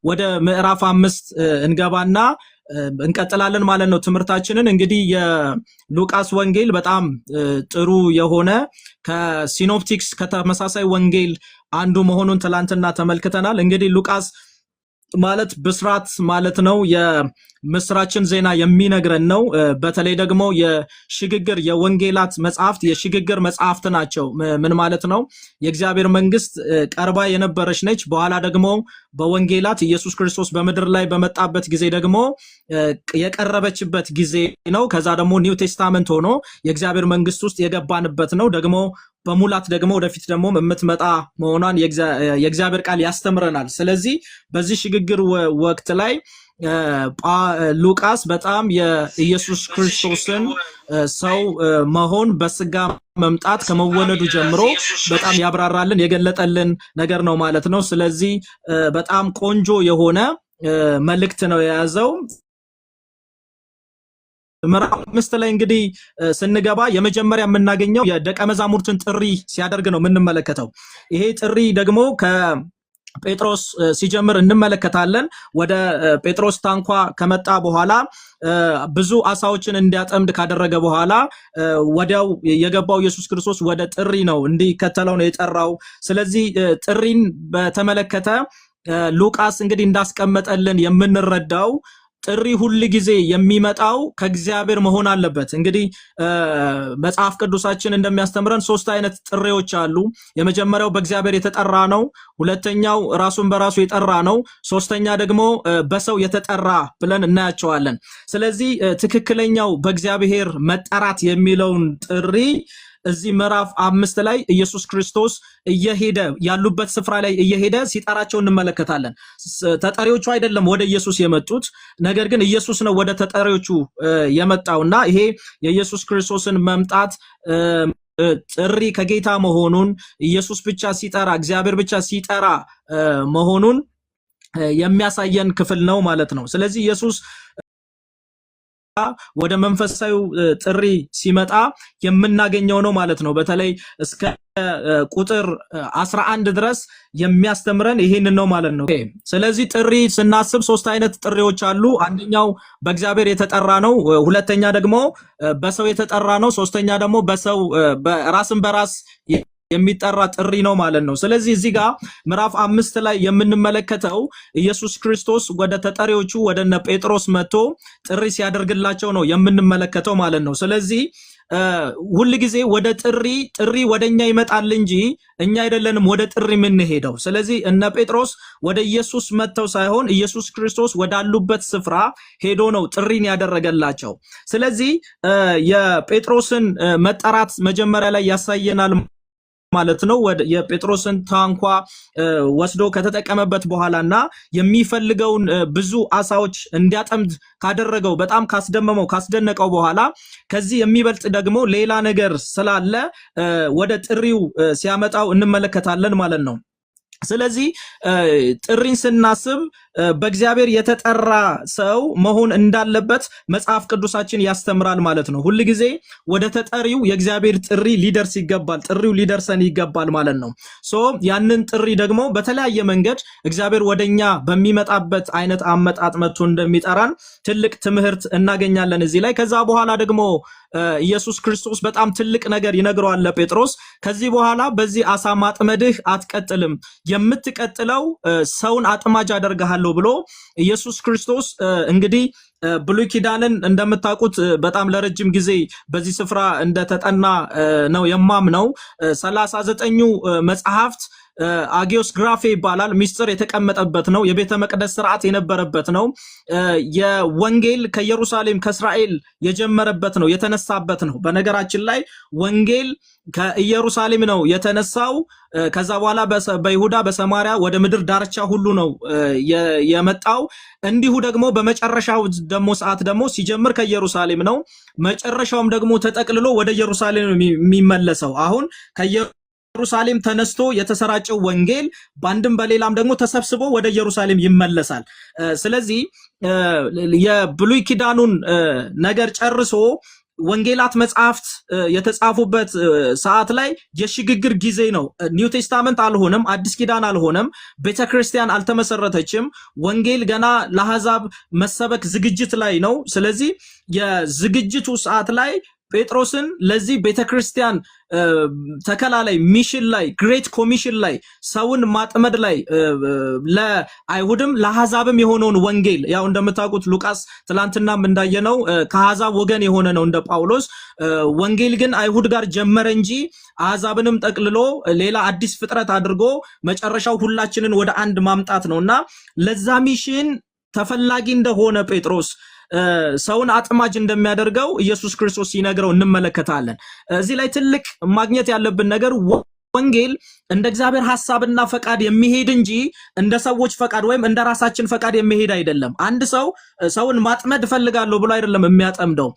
ወደ ምዕራፍ 5 እንገባና እንቀጥላለን ማለት ነው ትምህርታችንን። እንግዲህ የሉቃስ ወንጌል በጣም ጥሩ የሆነ ከሲኖፕቲክስ ከተመሳሳይ ወንጌል አንዱ መሆኑን ትላንትና ተመልክተናል። እንግዲህ ሉቃስ ማለት ብስራት ማለት ነው። የምስራችን ዜና የሚነግረን ነው። በተለይ ደግሞ የሽግግር የወንጌላት መጽሐፍት የሽግግር መጽሐፍት ናቸው። ምን ማለት ነው? የእግዚአብሔር መንግስት ቀርባ የነበረች ነች። በኋላ ደግሞ በወንጌላት ኢየሱስ ክርስቶስ በምድር ላይ በመጣበት ጊዜ ደግሞ የቀረበችበት ጊዜ ነው። ከዛ ደግሞ ኒው ቴስታመንት ሆኖ የእግዚአብሔር መንግስት ውስጥ የገባንበት ነው። ደግሞ በሙላት ደግሞ ወደፊት ደግሞ የምትመጣ መሆኗን የእግዚአብሔር ቃል ያስተምረናል። ስለዚህ በዚህ ሽግግር ወቅት ላይ ሉቃስ በጣም የኢየሱስ ክርስቶስን ሰው መሆን በስጋ መምጣት ከመወለዱ ጀምሮ በጣም ያብራራልን የገለጠልን ነገር ነው ማለት ነው። ስለዚህ በጣም ቆንጆ የሆነ መልእክት ነው የያዘው። ምዕራፍ 5 ላይ እንግዲህ ስንገባ የመጀመሪያ የምናገኘው የደቀ መዛሙርትን ጥሪ ሲያደርግ ነው የምንመለከተው። ይሄ ጥሪ ደግሞ ከጴጥሮስ ሲጀምር እንመለከታለን። ወደ ጴጥሮስ ታንኳ ከመጣ በኋላ ብዙ አሳዎችን እንዲያጠምድ ካደረገ በኋላ ወዲያው የገባው ኢየሱስ ክርስቶስ ወደ ጥሪ ነው እንዲከተለው ነው የጠራው። ስለዚህ ጥሪን በተመለከተ ሉቃስ እንግዲህ እንዳስቀመጠልን የምንረዳው ጥሪ ሁሉ ጊዜ የሚመጣው ከእግዚአብሔር መሆን አለበት። እንግዲህ መጽሐፍ ቅዱሳችን እንደሚያስተምረን 3 አይነት ጥሪዎች አሉ። የመጀመሪያው በእግዚአብሔር የተጠራ ነው። ሁለተኛው ራሱን በራሱ የጠራ ነው። ሶስተኛ ደግሞ በሰው የተጠራ ብለን እናያቸዋለን። ስለዚህ ትክክለኛው በእግዚአብሔር መጠራት የሚለውን ጥሪ እዚህ ምዕራፍ 5 ላይ ኢየሱስ ክርስቶስ እየሄደ ያሉበት ስፍራ ላይ እየሄደ ሲጠራቸው እንመለከታለን። ተጠሪዎቹ አይደለም ወደ ኢየሱስ የመጡት፣ ነገር ግን ኢየሱስ ነው ወደ ተጠሪዎቹ የመጣውና ይሄ የኢየሱስ ክርስቶስን መምጣት ጥሪ ከጌታ መሆኑን ኢየሱስ ብቻ ሲጠራ እግዚአብሔር ብቻ ሲጠራ መሆኑን የሚያሳየን ክፍል ነው ማለት ነው። ስለዚህ ኢየሱስ ወደ መንፈሳዊ ጥሪ ሲመጣ የምናገኘው ነው ማለት ነው። በተለይ እስከ ቁጥር 11 ድረስ የሚያስተምረን ይሄንን ነው ማለት ነው። ስለዚህ ጥሪ ስናስብ 3 አይነት ጥሪዎች አሉ። አንደኛው በእግዚአብሔር የተጠራ ነው፣ ሁለተኛ ደግሞ በሰው የተጠራ ነው፣ ሶስተኛ ደግሞ በሰው ራስን በራስ የሚጠራ ጥሪ ነው ማለት ነው። ስለዚህ እዚህ ጋር ምዕራፍ 5 ላይ የምንመለከተው ኢየሱስ ክርስቶስ ወደ ተጠሪዎቹ ወደ እነ ጴጥሮስ መጥቶ ጥሪ ሲያደርግላቸው ነው የምንመለከተው ማለት ነው። ስለዚህ ሁሉ ጊዜ ወደ ጥሪ ወደኛ ይመጣል እንጂ እኛ አይደለንም ወደ ጥሪ የምንሄደው። ስለዚህ እነ ጴጥሮስ ወደ ኢየሱስ መጥተው ሳይሆን ኢየሱስ ክርስቶስ ወዳሉበት ስፍራ ሄዶ ነው ጥሪን ያደረገላቸው። ስለዚህ የጴጥሮስን መጠራት መጀመሪያ ላይ ያሳየናል ማለት ነው። የጴጥሮስን ታንኳ ወስዶ ከተጠቀመበት በኋላና የሚፈልገውን ብዙ አሳዎች እንዲያጠምድ ካደረገው በጣም ካስደመመው ካስደነቀው በኋላ ከዚህ የሚበልጥ ደግሞ ሌላ ነገር ስላለ ወደ ጥሪው ሲያመጣው እንመለከታለን ማለት ነው። ስለዚህ ጥሪን ስናስብ በእግዚአብሔር የተጠራ ሰው መሆን እንዳለበት መጽሐፍ ቅዱሳችን ያስተምራል ማለት ነው። ሁሉ ጊዜ ወደ ተጠሪው የእግዚአብሔር ጥሪ ሊደርስ ይገባል፣ ጥሪው ሊደርሰን ይገባል ማለት ነው። ያንን ጥሪ ደግሞ በተለያየ መንገድ እግዚአብሔር ወደኛ በሚመጣበት አይነት አመጣጥ መጥቶ እንደሚጠራን ትልቅ ትምህርት እናገኛለን እዚህ ላይ። ከዛ በኋላ ደግሞ ኢየሱስ ክርስቶስ በጣም ትልቅ ነገር ይነግረዋል ለጴጥሮስ። ከዚህ በኋላ በዚህ አሳ ማጥመድህ አትቀጥልም፣ የምትቀጥለው ሰውን አጥማጅ አደርግሃለሁ ብሎ ኢየሱስ ክርስቶስ እንግዲህ ብሉይ ኪዳንን እንደምታውቁት በጣም ለረጅም ጊዜ በዚህ ስፍራ እንደተጠና ነው የማምነው። 39ኙ መጽሐፍት አጊዮስ ግራፌ ይባላል። ሚስጥር የተቀመጠበት ነው። የቤተ መቅደስ ስርዓት የነበረበት ነው። የወንጌል ከኢየሩሳሌም ከእስራኤል የጀመረበት ነው፣ የተነሳበት ነው። በነገራችን ላይ ወንጌል ከኢየሩሳሌም ነው የተነሳው። ከዛ በኋላ በይሁዳ በሰማሪያ ወደ ምድር ዳርቻ ሁሉ ነው የመጣው። እንዲሁ ደግሞ በመጨረሻው ደግሞ ሰዓት ደግሞ ሲጀምር ከኢየሩሳሌም ነው፣ መጨረሻውም ደግሞ ተጠቅልሎ ወደ ኢየሩሳሌም የሚመለሰው። አሁን ኢየሩሳሌም ተነስቶ የተሰራጨው ወንጌል ባንድም በሌላም ደግሞ ተሰብስቦ ወደ ኢየሩሳሌም ይመለሳል። ስለዚህ የብሉይ ኪዳኑን ነገር ጨርሶ ወንጌላት መጽሐፍት የተጻፉበት ሰዓት ላይ የሽግግር ጊዜ ነው። ኒው ቴስታመንት አልሆነም፣ አዲስ ኪዳን አልሆነም፣ ቤተክርስቲያን አልተመሰረተችም። ወንጌል ገና ለአሕዛብ መሰበክ ዝግጅት ላይ ነው። ስለዚህ የዝግጅቱ ሰዓት ላይ ጴጥሮስን ለዚህ ቤተክርስቲያን ተከላላይ ሚሽን ላይ ግሬት ኮሚሽን ላይ ሰውን ማጥመድ ላይ ለአይሁድም ለአሕዛብም የሆነውን ወንጌል ያው እንደምታውቁት ሉቃስ ትላንትናም እንዳየነው ከአሕዛብ ወገን የሆነ ነው እንደ ጳውሎስ። ወንጌል ግን አይሁድ ጋር ጀመረ እንጂ አሕዛብንም ጠቅልሎ ሌላ አዲስ ፍጥረት አድርጎ መጨረሻው ሁላችንን ወደ አንድ ማምጣት ነውና ለዛ ሚሽን ተፈላጊ እንደሆነ ጴጥሮስ ሰውን አጥማጅ እንደሚያደርገው ኢየሱስ ክርስቶስ ሲነግረው እንመለከታለን። እዚህ ላይ ትልቅ ማግኘት ያለብን ነገር ወንጌል እንደ እግዚአብሔር ሐሳብና ፈቃድ የሚሄድ እንጂ እንደ ሰዎች ፈቃድ ወይም እንደ ራሳችን ፈቃድ የሚሄድ አይደለም። አንድ ሰው ሰውን ማጥመድ ፈልጋለሁ ብሎ አይደለም የሚያጠምደው።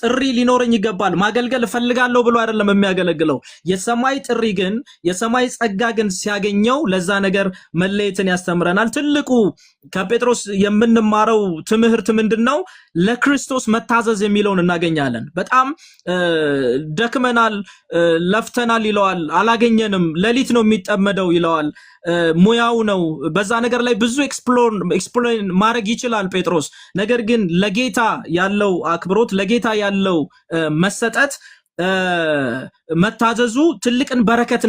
ጥሪ ሊኖርኝ ይገባል ማገልገል ፈልጋለሁ ብሎ አይደለም የሚያገለግለው። የሰማይ ጥሪ ግን የሰማይ ጸጋ ግን ሲያገኘው ለዛ ነገር መለየትን ያስተምረናል። ትልቁ ከጴጥሮስ የምንማረው ትምህርት ምንድነው? ለክርስቶስ መታዘዝ የሚለውን እናገኛለን። በጣም ደክመናል፣ ለፍተናል ይለዋል። አላገኘንም፣ ሌሊት ነው የሚጠመደው ይለዋል። ሙያው ነው። በዛ ነገር ላይ ብዙ ኤክስፕሎን ማድረግ ይችላል ጴጥሮስ። ነገር ግን ለጌታ ያለው አክብሮት፣ ለጌታ ያለው መሰጠት፣ መታዘዙ ትልቅን በረከት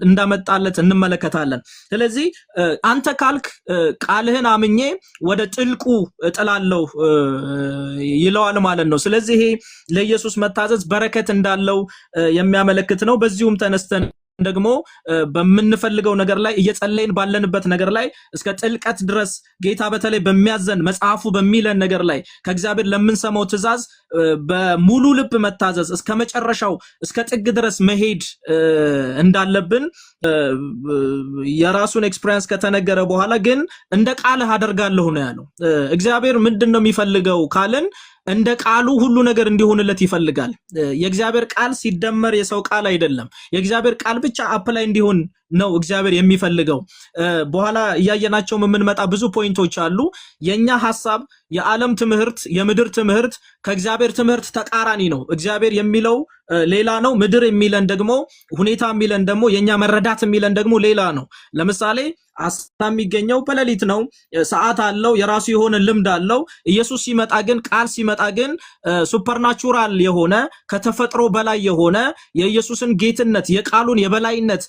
እንዳመጣለት እንመለከታለን። ስለዚህ አንተ ካልክ ቃልህን አምኜ ወደ ጥልቁ እጥላለሁ ይለዋል ማለት ነው። ስለዚህ ይሄ ለኢየሱስ መታዘዝ በረከት እንዳለው የሚያመለክት ነው። በዚሁም ተነስተን ደግሞ በምንፈልገው ነገር ላይ እየጸለይን ባለንበት ነገር ላይ እስከ ጥልቀት ድረስ ጌታ በተለይ በሚያዘን መጽሐፉ በሚለን ነገር ላይ ከእግዚአብሔር ለምንሰማው ትእዛዝ በሙሉ ልብ መታዘዝ እስከ መጨረሻው እስከ ጥግ ድረስ መሄድ እንዳለብን የራሱን ኤክስፒሪየንስ ከተነገረ በኋላ ግን እንደ ቃልህ አደርጋለሁ ነው ያለው። እግዚአብሔር ምንድነው የሚፈልገው ካልን እንደ ቃሉ ሁሉ ነገር እንዲሆንለት ይፈልጋል። የእግዚአብሔር ቃል ሲደመር የሰው ቃል አይደለም። የእግዚአብሔር ቃል ብቻ አፕላይ እንዲሆን ነው እግዚአብሔር የሚፈልገው። በኋላ እያየናቸው የምንመጣ ብዙ ፖይንቶች አሉ። የኛ ሐሳብ የዓለም ትምህርት የምድር ትምህርት ከእግዚአብሔር ትምህርት ተቃራኒ ነው። እግዚአብሔር የሚለው ሌላ ነው፣ ምድር የሚለን ደግሞ ሁኔታ የሚለን ደግሞ የኛ መረዳት የሚለን ደግሞ ሌላ ነው። ለምሳሌ አሳ የሚገኘው በሌሊት ነው፣ ሰዓት አለው፣ የራሱ የሆነ ልምድ አለው። ኢየሱስ ሲመጣ ግን ቃል ሲመጣ ግን ሱፐርናቹራል የሆነ ከተፈጥሮ በላይ የሆነ የኢየሱስን ጌትነት የቃሉን የበላይነት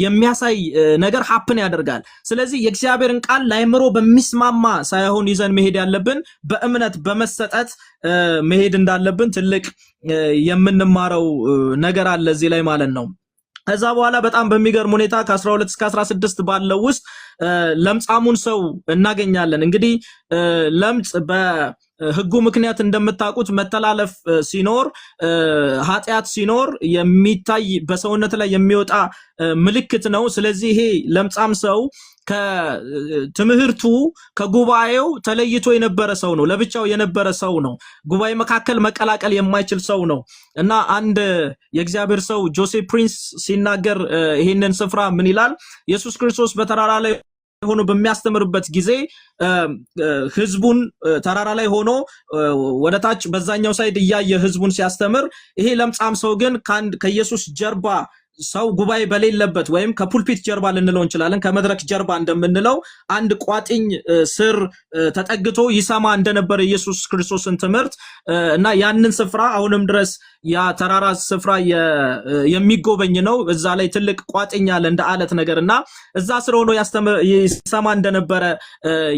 የሚያሳይ ነገር ሀፕን ያደርጋል። ስለዚህ የእግዚአብሔርን ቃል ለአእምሮ በሚስማማ ሳይሆን ይዘን መሄድ ያለብን በእምነት በመሰጠት መሄድ እንዳለብን ትልቅ የምንማረው ነገር አለ እዚህ ላይ ማለት ነው። ከዛ በኋላ በጣም በሚገርም ሁኔታ ከ12 እስከ 16 ባለው ውስጥ ለምጻሙን ሰው እናገኛለን። እንግዲህ ለምጽ በሕጉ ምክንያት እንደምታውቁት መተላለፍ ሲኖር ኃጢአት ሲኖር የሚታይ በሰውነት ላይ የሚወጣ ምልክት ነው። ስለዚህ ይሄ ለምጻም ሰው ከትምህርቱ ከጉባኤው ተለይቶ የነበረ ሰው ነው። ለብቻው የነበረ ሰው ነው። ጉባኤ መካከል መቀላቀል የማይችል ሰው ነው እና አንድ የእግዚአብሔር ሰው ጆሴፍ ፕሪንስ ሲናገር ይሄንን ስፍራ ምን ይላል? ኢየሱስ ክርስቶስ በተራራ ላይ ሆኖ በሚያስተምርበት ጊዜ ህዝቡን ተራራ ላይ ሆኖ ወደታች በዛኛው ሳይድ እያየ ህዝቡን ሲያስተምር ይሄ ለምጻም ሰው ግን ከኢየሱስ ጀርባ ሰው ጉባኤ በሌለበት ወይም ከፑልፒት ጀርባ ልንለው እንችላለን፣ ከመድረክ ጀርባ እንደምንለው አንድ ቋጥኝ ስር ተጠግቶ ይሰማ እንደነበረ ኢየሱስ ክርስቶስን ትምህርት እና ያንን ስፍራ አሁንም ድረስ ያ ተራራ ስፍራ የሚጎበኝ ነው። እዛ ላይ ትልቅ ቋጥኝ አለ እንደ አለት ነገርና እዛ ስር ሆኖ ይሰማ እንደነበረ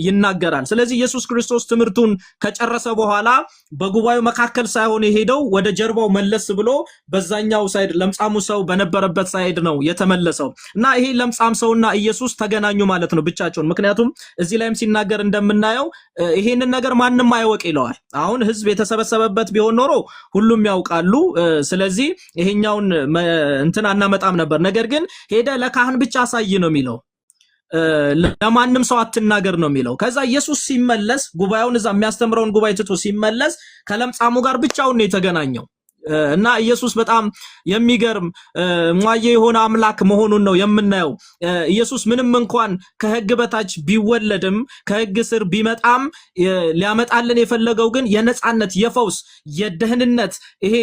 ይናገራል። ስለዚህ ኢየሱስ ክርስቶስ ትምህርቱን ከጨረሰ በኋላ በጉባኤው መካከል ሳይሆን የሄደው ወደ ጀርባው መለስ ብሎ በዛኛው ሳይድ ለምጻሙ ሰው በነበረበት ሳይድ ነው የተመለሰው እና ይሄ ለምጻም ሰውና ኢየሱስ ተገናኙ ማለት ነው ብቻቸውን። ምክንያቱም እዚህ ላይም ሲናገር እንደምናየው ይሄንን ነገር ማንም አይወቅ ይለዋል። አሁን ህዝብ የተሰበሰበበት ቢሆን ኖሮ ሁሉም ያውቃሉ። ስለዚህ ይሄኛውን እንትን አናመጣም ነበር። ነገር ግን ሄደ ለካህን ብቻ አሳይ ነው የሚለው፣ ለማንም ሰው አትናገር ነው የሚለው። ከዛ ኢየሱስ ሲመለስ ጉባኤውን እዛ የሚያስተምረውን ጉባኤ ትቶ ሲመለስ ከለምጻሙ ጋር ብቻውን ነው የተገናኘው። እና ኢየሱስ በጣም የሚገርም ሟዬ የሆነ አምላክ መሆኑን ነው የምናየው። ኢየሱስ ምንም እንኳን ከሕግ በታች ቢወለድም ከሕግ ስር ቢመጣም ሊያመጣልን የፈለገው ግን የነጻነት፣ የፈውስ፣ የደህንነት ይሄ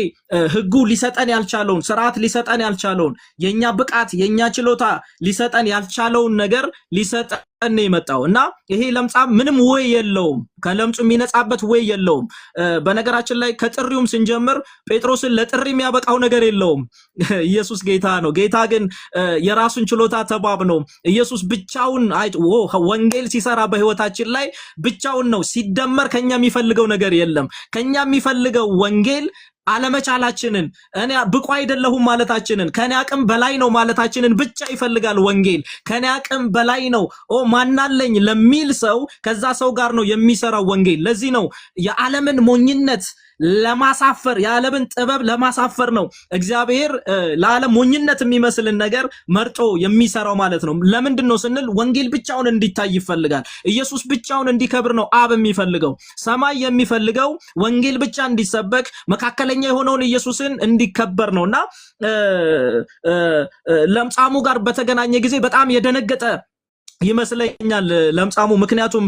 ሕጉ ሊሰጠን ያልቻለውን ስርዓት ሊሰጠን ያልቻለውን የኛ ብቃት የኛ ችሎታ ሊሰጠን ያልቻለውን ነገር ሊሰጠን የመጣው እና ይሄ ለምጻም ምንም ወይ የለውም፣ ከለምጹ የሚነጻበት ወይ የለውም። በነገራችን ላይ ከጥሪውም ስንጀምር ጴጥሮስን ለጥሪ የሚያበቃው ነገር የለውም። ኢየሱስ ጌታ ነው። ጌታ ግን የራሱን ችሎታ ተባብነው ኢየሱስ ብቻውን ወንጌል ሲሰራ በህይወታችን ላይ ብቻውን ነው። ሲደመር ከኛ የሚፈልገው ነገር የለም። ከኛ የሚፈልገው ወንጌል አለመቻላችንን እኔ ብቁ አይደለሁም ማለታችንን ከኔ አቅም በላይ ነው ማለታችንን ብቻ ይፈልጋል ወንጌል። ከኔ አቅም በላይ ነው ማናለኝ ለሚል ሰው ከዛ ሰው ጋር ነው የሚሰራው ወንጌል። ለዚህ ነው የዓለምን ሞኝነት ለማሳፈር የዓለምን ጥበብ ለማሳፈር ነው እግዚአብሔር ለዓለም ሞኝነት የሚመስልን ነገር መርጦ የሚሰራው ማለት ነው። ለምንድን ነው ስንል ወንጌል ብቻውን እንዲታይ ይፈልጋል። ኢየሱስ ብቻውን እንዲከብር ነው አብ የሚፈልገው። ሰማይ የሚፈልገው ወንጌል ብቻ እንዲሰበክ መካከለኛ የሆነውን ኢየሱስን እንዲከበር ነውና ለምጻሙ ጋር በተገናኘ ጊዜ በጣም የደነገጠ ይመስለኛል ለምጻሙ። ምክንያቱም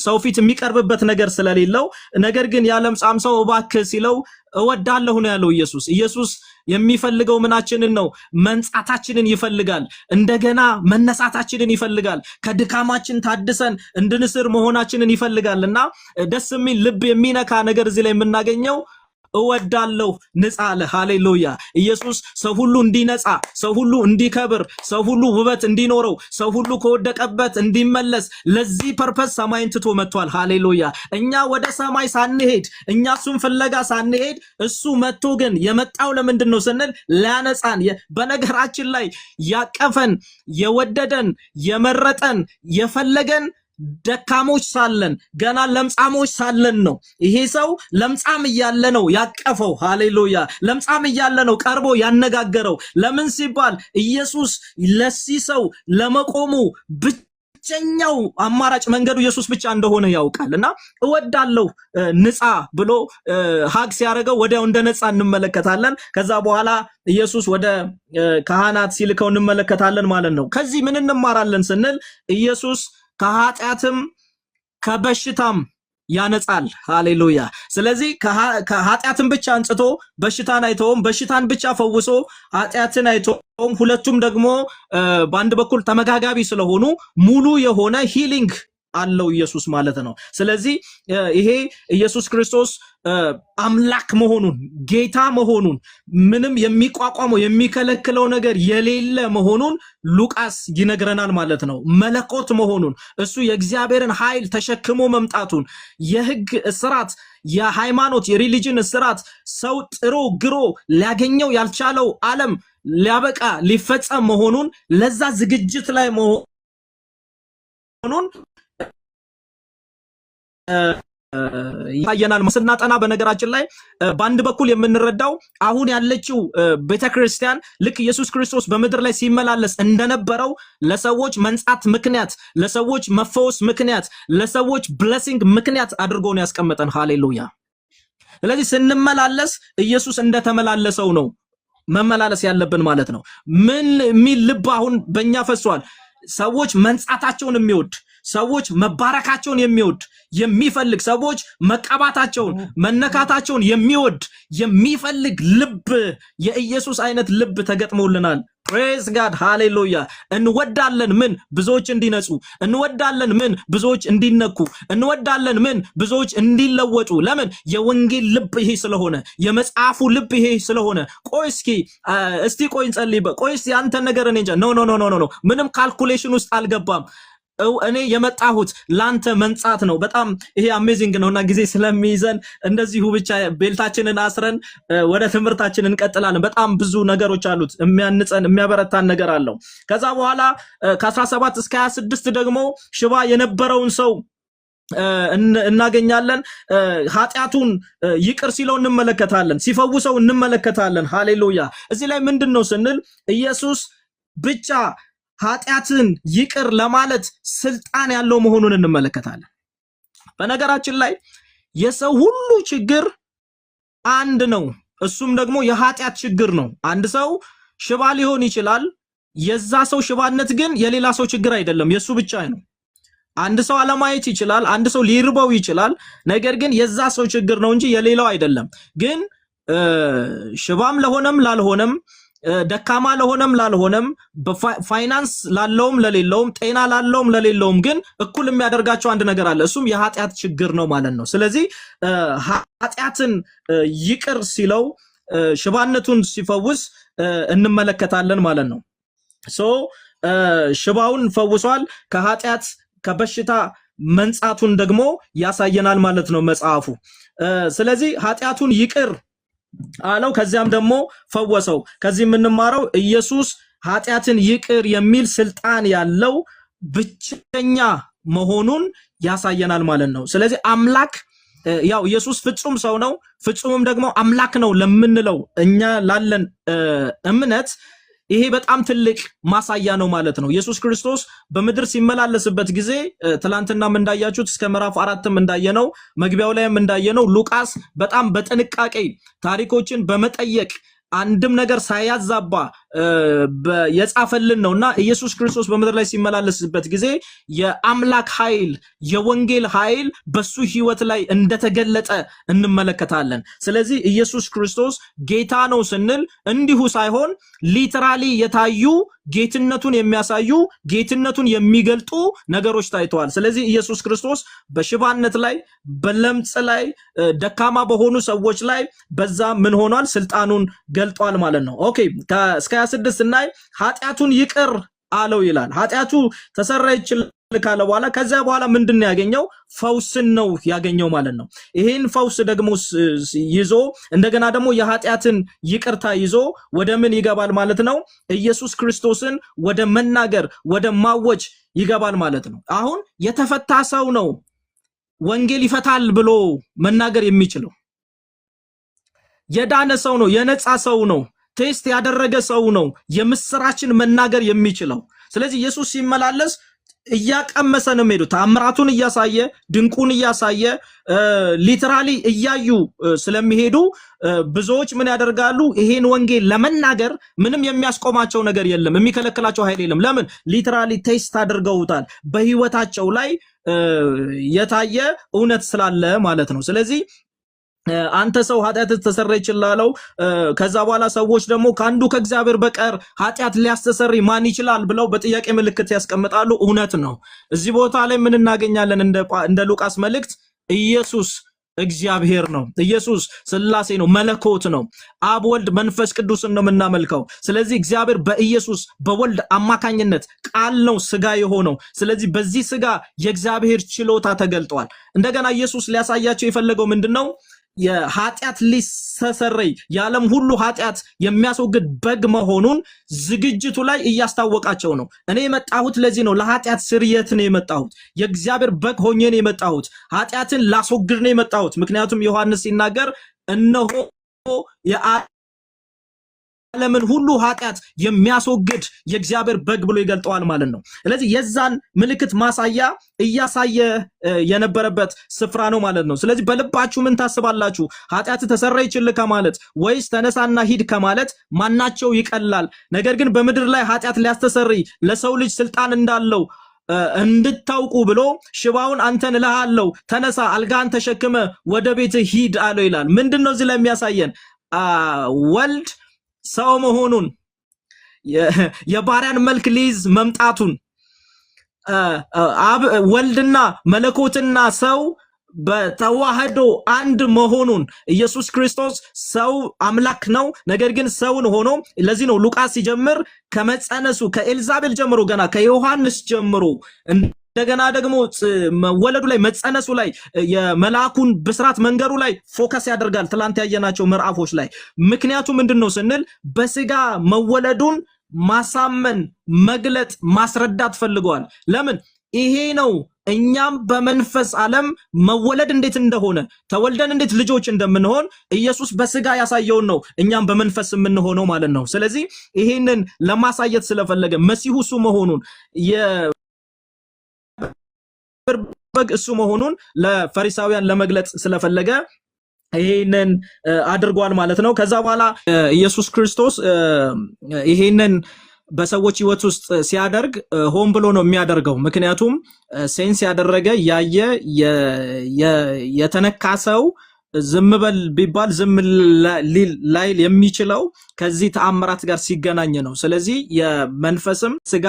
ሰው ፊት የሚቀርብበት ነገር ስለሌለው፣ ነገር ግን ያ ለምጻም ሰው እባክህ ሲለው እወዳለሁ ነው ያለው ኢየሱስ። ኢየሱስ የሚፈልገው ምናችንን ነው? መንጻታችንን ይፈልጋል። እንደገና መነሳታችንን ይፈልጋል። ከድካማችን ታድሰን እንድንስር መሆናችንን ይፈልጋልና ደስ የሚል ልብ የሚነካ ነገር እዚህ ላይ የምናገኘው እወዳለሁ ንጻ አለ። ሃሌሉያ! ኢየሱስ ሰው ሁሉ እንዲነጻ፣ ሰው ሁሉ እንዲከብር፣ ሰው ሁሉ ውበት እንዲኖረው፣ ሰው ሁሉ ከወደቀበት እንዲመለስ ለዚህ ፐርፐስ ሰማይን ትቶ መጥቷል። ሃሌሉያ! እኛ ወደ ሰማይ ሳንሄድ፣ እኛ እሱን ፍለጋ ሳንሄድ እሱ መጥቶ ግን የመጣው ለምንድን ነው ስንል ሊያነጻን። በነገራችን ላይ ያቀፈን፣ የወደደን፣ የመረጠን፣ የፈለገን ደካሞች ሳለን ገና ለምጻሞች ሳለን ነው። ይሄ ሰው ለምጻም እያለ ነው ያቀፈው። ሃሌሉያ! ለምጻም እያለ ነው ቀርቦ ያነጋገረው። ለምን ሲባል ኢየሱስ ለዚህ ሰው ለመቆሙ ብቸኛው አማራጭ መንገዱ ኢየሱስ ብቻ እንደሆነ ያውቃልና እወዳለሁ ንጻ ብሎ ሀግ ሲያደርገው ወዲያው እንደነጻ እንመለከታለን። ከዛ በኋላ ኢየሱስ ወደ ካህናት ሲልከው እንመለከታለን ማለት ነው። ከዚህ ምን እንማራለን ስንል ኢየሱስ ከኃጢአትም ከበሽታም ያነጻል። ሃሌሉያ! ስለዚህ ከኃጢአትን ብቻ አንጽቶ በሽታን አይተውም፣ በሽታን ብቻ ፈውሶ ኃጢአትን አይተውም። ሁለቱም ደግሞ በአንድ በኩል ተመጋጋቢ ስለሆኑ ሙሉ የሆነ ሂሊንግ አለው ኢየሱስ ማለት ነው። ስለዚህ ይሄ ኢየሱስ ክርስቶስ አምላክ መሆኑን ጌታ መሆኑን ምንም የሚቋቋመው የሚከለክለው ነገር የሌለ መሆኑን ሉቃስ ይነግረናል ማለት ነው። መለኮት መሆኑን እሱ የእግዚአብሔርን ኃይል ተሸክሞ መምጣቱን የሕግ እስራት የሃይማኖት የሪሊጅን እስራት ሰው ጥሮ ግሮ ሊያገኘው ያልቻለው ዓለም ሊያበቃ ሊፈጸም መሆኑን ለዛ ዝግጅት ላይ መሆኑን ይታየናል። ስናጠና በነገራችን ላይ በአንድ በኩል የምንረዳው አሁን ያለችው ቤተክርስቲያን ልክ ኢየሱስ ክርስቶስ በምድር ላይ ሲመላለስ እንደነበረው ለሰዎች መንጻት ምክንያት፣ ለሰዎች መፈወስ ምክንያት፣ ለሰዎች ብሌሲንግ ምክንያት አድርጎ ነው ያስቀመጠን። ሃሌሉያ! ስለዚህ ስንመላለስ ኢየሱስ እንደተመላለሰው ነው መመላለስ ያለብን ማለት ነው። ምን የሚል ልብ አሁን በእኛ ፈሷል። ሰዎች መንጻታቸውን የሚወድ፣ ሰዎች መባረካቸውን የሚወድ የሚፈልግ፣ ሰዎች መቀባታቸውን መነካታቸውን የሚወድ የሚፈልግ ልብ፣ የኢየሱስ አይነት ልብ ተገጥሞልናል። ፕሬዝ ጋድ ሃሌሉያ! እንወዳለን ምን ብዙዎች እንዲነጹ፣ እንወዳለን ምን ብዙዎች እንዲነኩ፣ እንወዳለን ምን ብዙዎች እንዲለወጡ። ለምን? የወንጌል ልብ ይሄ ስለሆነ፣ የመጽሐፉ ልብ ይሄ ስለሆነ። ቆይ እስቲ ቆይ እንጸልይበት። ቆይ እስቲ አንተ ነገር እኔ እንጃ። ኖ ምንም ካልኩሌሽን ውስጥ አልገባም። እኔ የመጣሁት ላንተ መንጻት ነው። በጣም ይሄ አሜዚንግ ነውና ጊዜ ስለሚይዘን እንደዚሁ ብቻ ቤልታችንን አስረን ወደ ትምህርታችን እንቀጥላለን። በጣም ብዙ ነገሮች አሉት፣ የሚያንጸን የሚያበረታን ነገር አለው። ከዛ በኋላ ከ17 እስከ 26 ደግሞ ሽባ የነበረውን ሰው እናገኛለን። ኃጢአቱን ይቅር ሲለው እንመለከታለን፣ ሲፈውሰው እንመለከታለን። ሃሌሉያ! እዚህ ላይ ምንድነው ስንል ኢየሱስ ብቻ ኃጢአትን ይቅር ለማለት ስልጣን ያለው መሆኑን እንመለከታለን። በነገራችን ላይ የሰው ሁሉ ችግር አንድ ነው። እሱም ደግሞ የኃጢአት ችግር ነው። አንድ ሰው ሽባ ሊሆን ይችላል። የዛ ሰው ሽባነት ግን የሌላ ሰው ችግር አይደለም፣ የሱ ብቻ ነው። አንድ ሰው አለማየት ይችላል፣ አንድ ሰው ሊርበው ይችላል። ነገር ግን የዛ ሰው ችግር ነው እንጂ የሌላው አይደለም። ግን ሽባም ለሆነም ላልሆነም፣ ደካማ ለሆነም ላልሆነም፣ ፋይናንስ ላለውም ለሌለውም፣ ጤና ላለውም ለሌለውም ግን እኩል የሚያደርጋቸው አንድ ነገር አለ። እሱም የኃጢአት ችግር ነው ማለት ነው። ስለዚህ ኃጢአትን ይቅር ሲለው ሽባነቱን ሲፈውስ እንመለከታለን ማለት ነው። ሽባውን ፈውሷል። ከኃጢአት ከበሽታ መንጻቱን ደግሞ ያሳየናል ማለት ነው መጽሐፉ። ስለዚህ ኃጢአቱን ይቅር አለው፣ ከዚያም ደግሞ ፈወሰው። ከዚህ የምንማረው ኢየሱስ ኃጢአትን ይቅር የሚል ስልጣን ያለው ብቸኛ መሆኑን ያሳየናል ማለት ነው። ስለዚህ አምላክ ያው ኢየሱስ ፍጹም ሰው ነው፣ ፍጹምም ደግሞ አምላክ ነው ለምንለው እኛ ላለን እምነት ይሄ በጣም ትልቅ ማሳያ ነው ማለት ነው። ኢየሱስ ክርስቶስ በምድር ሲመላለስበት ጊዜ ትላንትናም እንዳያችሁት እስከ ምዕራፍ 4ም እንዳየነው መግቢያው ላይም እንዳየነው ሉቃስ በጣም በጥንቃቄ ታሪኮችን በመጠየቅ አንድም ነገር ሳያዛባ የጻፈልን ነውና ኢየሱስ ክርስቶስ በምድር ላይ ሲመላለስበት ጊዜ የአምላክ ኃይል የወንጌል ኃይል በሱ ህይወት ላይ እንደተገለጠ እንመለከታለን። ስለዚህ ኢየሱስ ክርስቶስ ጌታ ነው ስንል እንዲሁ ሳይሆን ሊተራሊ የታዩ ጌትነቱን የሚያሳዩ ጌትነቱን የሚገልጡ ነገሮች ታይተዋል። ስለዚህ ኢየሱስ ክርስቶስ በሽባነት ላይ በለምጽ ላይ ደካማ በሆኑ ሰዎች ላይ በዛ ምን ሆኗል? ስልጣኑን ገልጧል ማለት ነው። ኦኬ እስከ 26 እናይ ኃጢአቱን ይቅር አለው ይላል። ኃጢአቱ ተሰረየችለት ካለ በኋላ ከዚያ በኋላ ምንድነው ያገኘው? ፈውስን ነው ያገኘው ማለት ነው። ይሄን ፈውስ ደግሞ ይዞ እንደገና ደግሞ የኃጢአትን ይቅርታ ይዞ ወደ ምን ይገባል ማለት ነው? ኢየሱስ ክርስቶስን ወደ መናገር ወደ ማወጅ ይገባል ማለት ነው። አሁን የተፈታ ሰው ነው ወንጌል ይፈታል ብሎ መናገር የሚችለው። የዳነ ሰው ነው፣ የነጻ ሰው ነው፣ ቴስት ያደረገ ሰው ነው የምስራችን መናገር የሚችለው። ስለዚህ ኢየሱስ ሲመላለስ እያቀመሰ ነው የሚሄዱ፣ ተአምራቱን እያሳየ ድንቁን እያሳየ ሊተራሊ እያዩ ስለሚሄዱ ብዙዎች ምን ያደርጋሉ? ይሄን ወንጌል ለመናገር ምንም የሚያስቆማቸው ነገር የለም፣ የሚከለክላቸው ኃይል የለም። ለምን? ሊተራሊ ቴስት አድርገውታል፣ በህይወታቸው ላይ የታየ እውነት ስላለ ማለት ነው። ስለዚህ አንተ ሰው ኃጢአት ተሰረየችላለው ከዛ በኋላ ሰዎች ደግሞ ካንዱ ከእግዚአብሔር በቀር ኃጢአት ሊያስተሰርይ ማን ይችላል ብለው በጥያቄ ምልክት ያስቀምጣሉ። እውነት ነው። እዚህ ቦታ ላይ ምን እናገኛለን? እንደ ሉቃስ መልእክት ኢየሱስ እግዚአብሔር ነው፣ ኢየሱስ ስላሴ ነው፣ መለኮት ነው። አብ ወልድ መንፈስ ቅዱስን ነው የምናመልከው። ስለዚህ እግዚአብሔር በኢየሱስ በወልድ አማካኝነት ቃል ነው ስጋ የሆነው። ስለዚህ በዚህ ስጋ የእግዚአብሔር ችሎታ ተገልጧል። እንደገና ኢየሱስ ሊያሳያቸው የፈለገው ምንድነው? የኃጢአት ሊሰሰረይ የዓለም ሁሉ ኃጢአት የሚያስወግድ በግ መሆኑን ዝግጅቱ ላይ እያስታወቃቸው ነው። እኔ የመጣሁት ለዚህ ነው፣ ለኃጢአት ስርየት ነው የመጣሁት፣ የእግዚአብሔር በግ ሆኜ ነው የመጣሁት፣ ኃጢአትን ላስወግድ ነው የመጣሁት። ምክንያቱም ዮሐንስ ሲናገር እነሆ ዓለምን ሁሉ ኃጢአት የሚያስወግድ የእግዚአብሔር በግ ብሎ ይገልጠዋል ማለት ነው። ስለዚህ የዛን ምልክት ማሳያ እያሳየ የነበረበት ስፍራ ነው ማለት ነው። ስለዚህ በልባችሁ ምን ታስባላችሁ? ኃጢአት ተሰረየችልህ ከማለት ወይስ ተነሳና ሂድ ከማለት ማናቸው ይቀላል? ነገር ግን በምድር ላይ ኃጢአት ሊያስተሰርይ ለሰው ልጅ ስልጣን እንዳለው እንድታውቁ ብሎ ሽባውን አንተን እልሃለሁ ተነሳ፣ አልጋን ተሸክመ ወደ ቤት ሂድ አለው ይላል። ምንድነው እዚህ ላይ የሚያሳየን? ወልድ ሰው መሆኑን የባሪያን መልክ ሊይዝ መምጣቱን ወልድና መለኮትና ሰው በተዋህዶ አንድ መሆኑን ኢየሱስ ክርስቶስ ሰው አምላክ ነው፣ ነገር ግን ሰውን ሆኖ ለዚህ ነው ሉቃስ ሲጀምር ከመጸነሱ ከኤልዛቤል ጀምሮ ገና ከዮሐንስ ጀምሮ እንደገና ደግሞ መወለዱ ላይ መጸነሱ ላይ የመላእኩን ብስራት መንገሩ ላይ ፎከስ ያደርጋል። ትላንት ያየናቸው ምዕራፎች ላይ ምክንያቱ ምንድነው ስንል በስጋ መወለዱን ማሳመን፣ መግለጥ፣ ማስረዳት ፈልገዋል። ለምን? ይሄ ነው እኛም በመንፈስ ዓለም መወለድ እንዴት እንደሆነ ተወልደን እንዴት ልጆች እንደምንሆን ኢየሱስ በስጋ ያሳየውን ነው እኛም በመንፈስ የምንሆነው ማለት ነው። ስለዚህ ይሄንን ለማሳየት ስለፈለገ መሲሁ እሱ መሆኑን በግ እሱ መሆኑን ለፈሪሳውያን ለመግለጽ ስለፈለገ ይሄንን አድርጓል ማለት ነው። ከዛ በኋላ ኢየሱስ ክርስቶስ ይሄንን በሰዎች ህይወት ውስጥ ሲያደርግ ሆን ብሎ ነው የሚያደርገው። ምክንያቱም ሴንስ ያደረገ ያየ የተነካ ሰው ዝም በል ቢባል ዝም ላይል የሚችለው ከዚህ ተአምራት ጋር ሲገናኝ ነው። ስለዚህ የመንፈስም ስጋ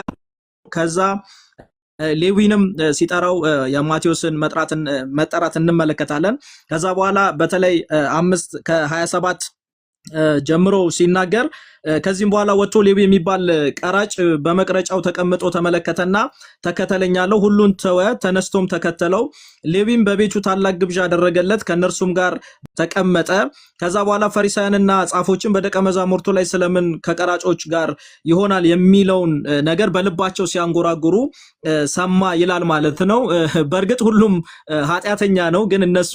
ከዛ ሌዊንም ሲጠራው የማቴዎስን መጠራት እንመለከታለን። ከዛ በኋላ በተለይ 5 ከ27 ጀምሮ ሲናገር ከዚህም በኋላ ወጥቶ ሌዊ የሚባል ቀራጭ በመቅረጫው ተቀምጦ ተመለከተና ተከተለኝ አለው። ሁሉን ተወ፣ ተነስቶም ተከተለው። ሌዊም በቤቱ ታላቅ ግብዣ አደረገለት፣ ከነርሱም ጋር ተቀመጠ። ከዛ በኋላ ፈሪሳውያንና ጻፎችን በደቀ መዛሙርቱ ላይ ስለምን ከቀራጮች ጋር ይሆናል የሚለውን ነገር በልባቸው ሲያንጎራጉሩ ሰማ ይላል ማለት ነው። በእርግጥ ሁሉም ኃጢአተኛ ነው፣ ግን እነሱ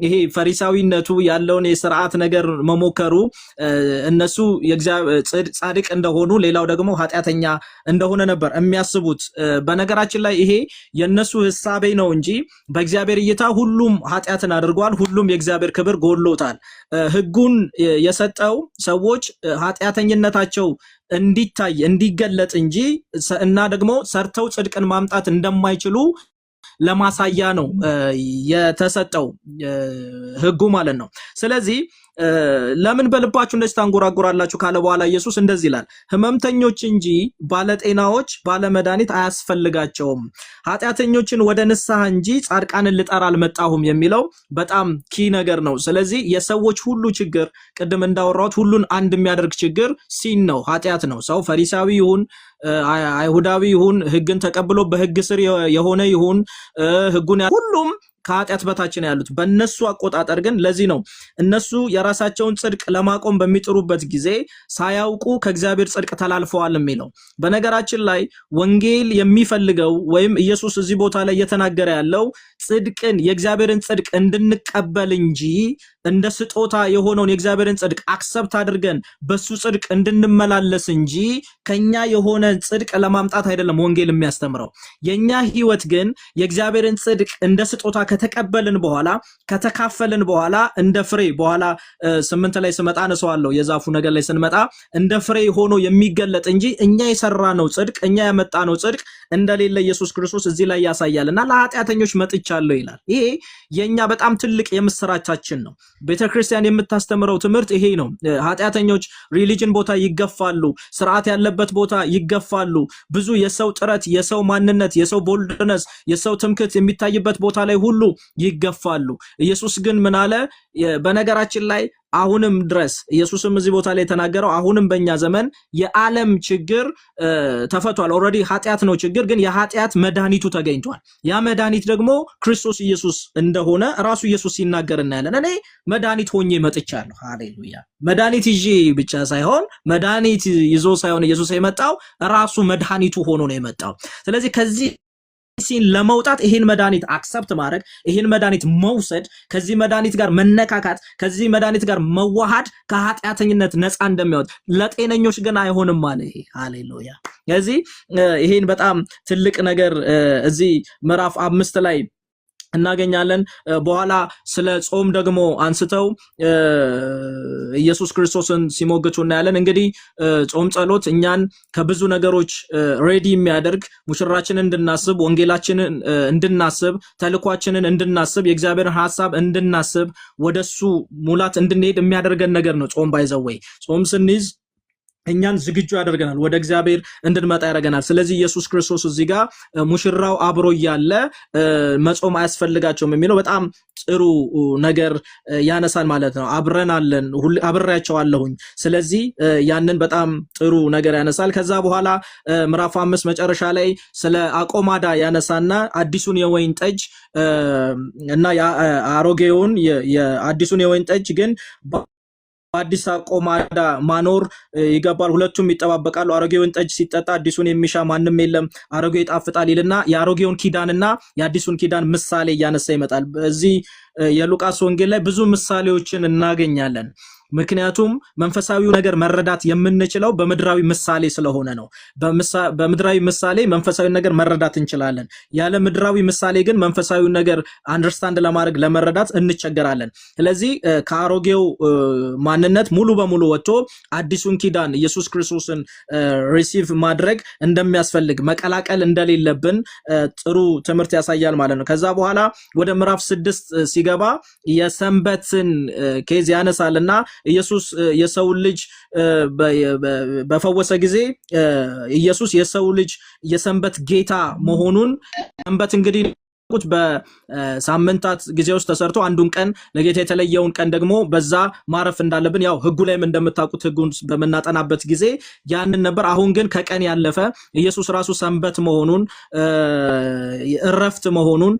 ይሄ ፈሪሳዊነቱ ያለውን የሥርዓት ነገር መሞከሩ እነሱ ጻድቅ እንደሆኑ ሌላው ደግሞ ኃጢአተኛ እንደሆነ ነበር የሚያስቡት። በነገራችን ላይ ይሄ የነሱ ህሳቤ ነው እንጂ በእግዚአብሔር እይታ ሁሉም ኃጢአትን አድርጓል፣ ሁሉም የእግዚአብሔር ክብር ጎድሎታል። ህጉን የሰጠው ሰዎች ኃጢአተኝነታቸው እንዲታይ እንዲገለጥ እንጂ እና ደግሞ ሰርተው ጽድቅን ማምጣት እንደማይችሉ ለማሳያ ነው የተሰጠው ህጉ ማለት ነው። ስለዚህ ለምን በልባችሁ እንደዚህ ታንጎራጉራላችሁ ካለ በኋላ ኢየሱስ እንደዚህ ይላል፣ ህመምተኞች እንጂ ባለጤናዎች ባለመድኃኒት አያስፈልጋቸውም፣ ኃጢአተኞችን ወደ ንስሐ እንጂ ጻድቃንን ልጠራ አልመጣሁም የሚለው በጣም ኪ ነገር ነው። ስለዚህ የሰዎች ሁሉ ችግር ቅድም እንዳወራሁት ሁሉን አንድ የሚያደርግ ችግር ሲን ነው፣ ኃጢአት ነው። ሰው ፈሪሳዊ ይሁን አይሁዳዊ ይሁን ህግን ተቀብሎ በህግ ስር የሆነ ይሁን ህጉን ሁሉም ከኃጢአት በታች ነው ያሉት በእነሱ አቆጣጠር። ግን ለዚህ ነው እነሱ የራሳቸውን ጽድቅ ለማቆም በሚጥሩበት ጊዜ ሳያውቁ ከእግዚአብሔር ጽድቅ ተላልፈዋል የሚለው። በነገራችን ላይ ወንጌል የሚፈልገው ወይም ኢየሱስ እዚህ ቦታ ላይ እየተናገረ ያለው ጽድቅን የእግዚአብሔርን ጽድቅ እንድንቀበል እንጂ እንደ ስጦታ የሆነውን የእግዚአብሔርን ጽድቅ አክሰፕት አድርገን በሱ ጽድቅ እንድንመላለስ እንጂ ከኛ የሆነ ጽድቅ ለማምጣት አይደለም ወንጌል የሚያስተምረው። የኛ ህይወት ግን የእግዚአብሔርን ጽድቅ እንደ ስጦታ ከተቀበልን በኋላ ከተካፈልን በኋላ እንደ ፍሬ በኋላ 8 ላይ ስመጣ አነሳዋለሁ የዛፉ ነገር ላይ ስንመጣ እንደ ፍሬ ሆኖ የሚገለጥ እንጂ እኛ የሰራነው ጽድቅ እኛ ያመጣነው ጽድቅ እንደሌለ ኢየሱስ ክርስቶስ እዚህ ላይ ያሳያልና ለኃጢአተኞች መጥቻለሁ ይላል። ይሄ የኛ በጣም ትልቅ የምስራቻችን ነው። ቤተክርስቲያን የምታስተምረው ትምህርት ይሄ ነው። ኃጢአተኞች ሪሊጅን ቦታ ይገፋሉ፣ ስርዓት ያለበት ቦታ ይገፋሉ፣ ብዙ የሰው ጥረት፣ የሰው ማንነት፣ የሰው ቦልድነስ፣ የሰው ትምክህት የሚታይበት ቦታ ላይ ሁሉ ይገፋሉ። ኢየሱስ ግን ምን አለ? በነገራችን ላይ አሁንም ድረስ ኢየሱስም እዚህ ቦታ ላይ የተናገረው አሁንም በእኛ ዘመን የዓለም ችግር ተፈቷል። ኦልሬዲ ኃጢአት ነው ችግር፣ ግን የኃጢአት መድኃኒቱ ተገኝቷል። ያ መድኃኒት ደግሞ ክርስቶስ ኢየሱስ እንደሆነ ራሱ ኢየሱስ ሲናገር እናያለን። እኔ መድኃኒት ሆኜ መጥቻለሁ። ሃሌሉያ! መድኃኒት ይዤ ብቻ ሳይሆን መድኃኒት ይዞ ሳይሆን ኢየሱስ የመጣው ራሱ መድኃኒቱ ሆኖ ነው የመጣው። ስለዚህ ከዚህ ሲን ለመውጣት ይሄን መድኃኒት አክሰፕት ማድረግ፣ ይሄን መድኃኒት መውሰድ፣ ከዚህ መድኃኒት ጋር መነካካት፣ ከዚህ መድኃኒት ጋር መዋሃድ ከኃጢአተኝነት ነፃ እንደሚያወጣ፣ ለጤነኞች ግን አይሆንም አለ። ይሄ ሃሌሉያ! ስለዚህ ይሄን በጣም ትልቅ ነገር እዚህ ምዕራፍ 5 ላይ እናገኛለን። በኋላ ስለ ጾም ደግሞ አንስተው ኢየሱስ ክርስቶስን ሲሞግቱ እናያለን። እንግዲህ ጾም ጸሎት እኛን ከብዙ ነገሮች ሬዲ የሚያደርግ ሙሽራችንን እንድናስብ፣ ወንጌላችንን እንድናስብ፣ ተልኳችንን እንድናስብ፣ የእግዚአብሔርን ሐሳብ እንድናስብ፣ ወደሱ ሙላት እንድንሄድ የሚያደርገን ነገር ነው። ጾም ባይዘወይ ጾም ስንይዝ እኛን ዝግጁ ያደርገናል፣ ወደ እግዚአብሔር እንድንመጣ ያደርገናል። ስለዚህ ኢየሱስ ክርስቶስ እዚህ ጋር ሙሽራው አብሮ እያለ መጾም አያስፈልጋቸውም የሚለው በጣም ጥሩ ነገር ያነሳል ማለት ነው። አብረን አለን፣ አብሬያቸዋለሁኝ። ስለዚህ ያንን በጣም ጥሩ ነገር ያነሳል። ከዛ በኋላ ምዕራፍ 5 መጨረሻ ላይ ስለ አቆማዳ ያነሳና አዲሱን የወይን ጠጅ እና አሮጌውን የአዲሱን የወይን ጠጅ ግን አዲስ አቆማዳ ማኖር ይገባል፣ ሁለቱም ይጠባበቃሉ። አሮጌውን ጠጅ ሲጠጣ አዲሱን የሚሻ ማንም የለም፣ አሮጌው ይጣፍጣል ይልና የአሮጌውን ኪዳንና የአዲሱን ኪዳን ምሳሌ እያነሳ ይመጣል። በዚህ የሉቃስ ወንጌል ላይ ብዙ ምሳሌዎችን እናገኛለን። ምክንያቱም መንፈሳዊው ነገር መረዳት የምንችለው በምድራዊ ምሳሌ ስለሆነ ነው። በምድራዊ ምሳሌ መንፈሳዊ ነገር መረዳት እንችላለን። ያለ ምድራዊ ምሳሌ ግን መንፈሳዊ ነገር አንደርስታንድ ለማድረግ ለመረዳት እንቸገራለን። ስለዚህ ከአሮጌው ማንነት ሙሉ በሙሉ ወጥቶ አዲሱን ኪዳን ኢየሱስ ክርስቶስን ሪሲቭ ማድረግ እንደሚያስፈልግ መቀላቀል እንደሌለብን ጥሩ ትምህርት ያሳያል ማለት ነው። ከዛ በኋላ ወደ ምዕራፍ 6 ሲገባ የሰንበትን ኬዝ ያነሳልና ኢየሱስ የሰው ልጅ በፈወሰ ጊዜ ኢየሱስ የሰው ልጅ የሰንበት ጌታ መሆኑን ሰንበት እንግዲህ በሳምንታት ጊዜ ውስጥ ተሰርቶ አንዱን ቀን ለጌታ የተለየውን ቀን ደግሞ በዛ ማረፍ እንዳለብን ያው ህጉ ላይም እንደምታውቁት ህጉን በመናጠናበት ጊዜ ያንን ነበር። አሁን ግን ከቀን ያለፈ ኢየሱስ ራሱ ሰንበት መሆኑን እረፍት መሆኑን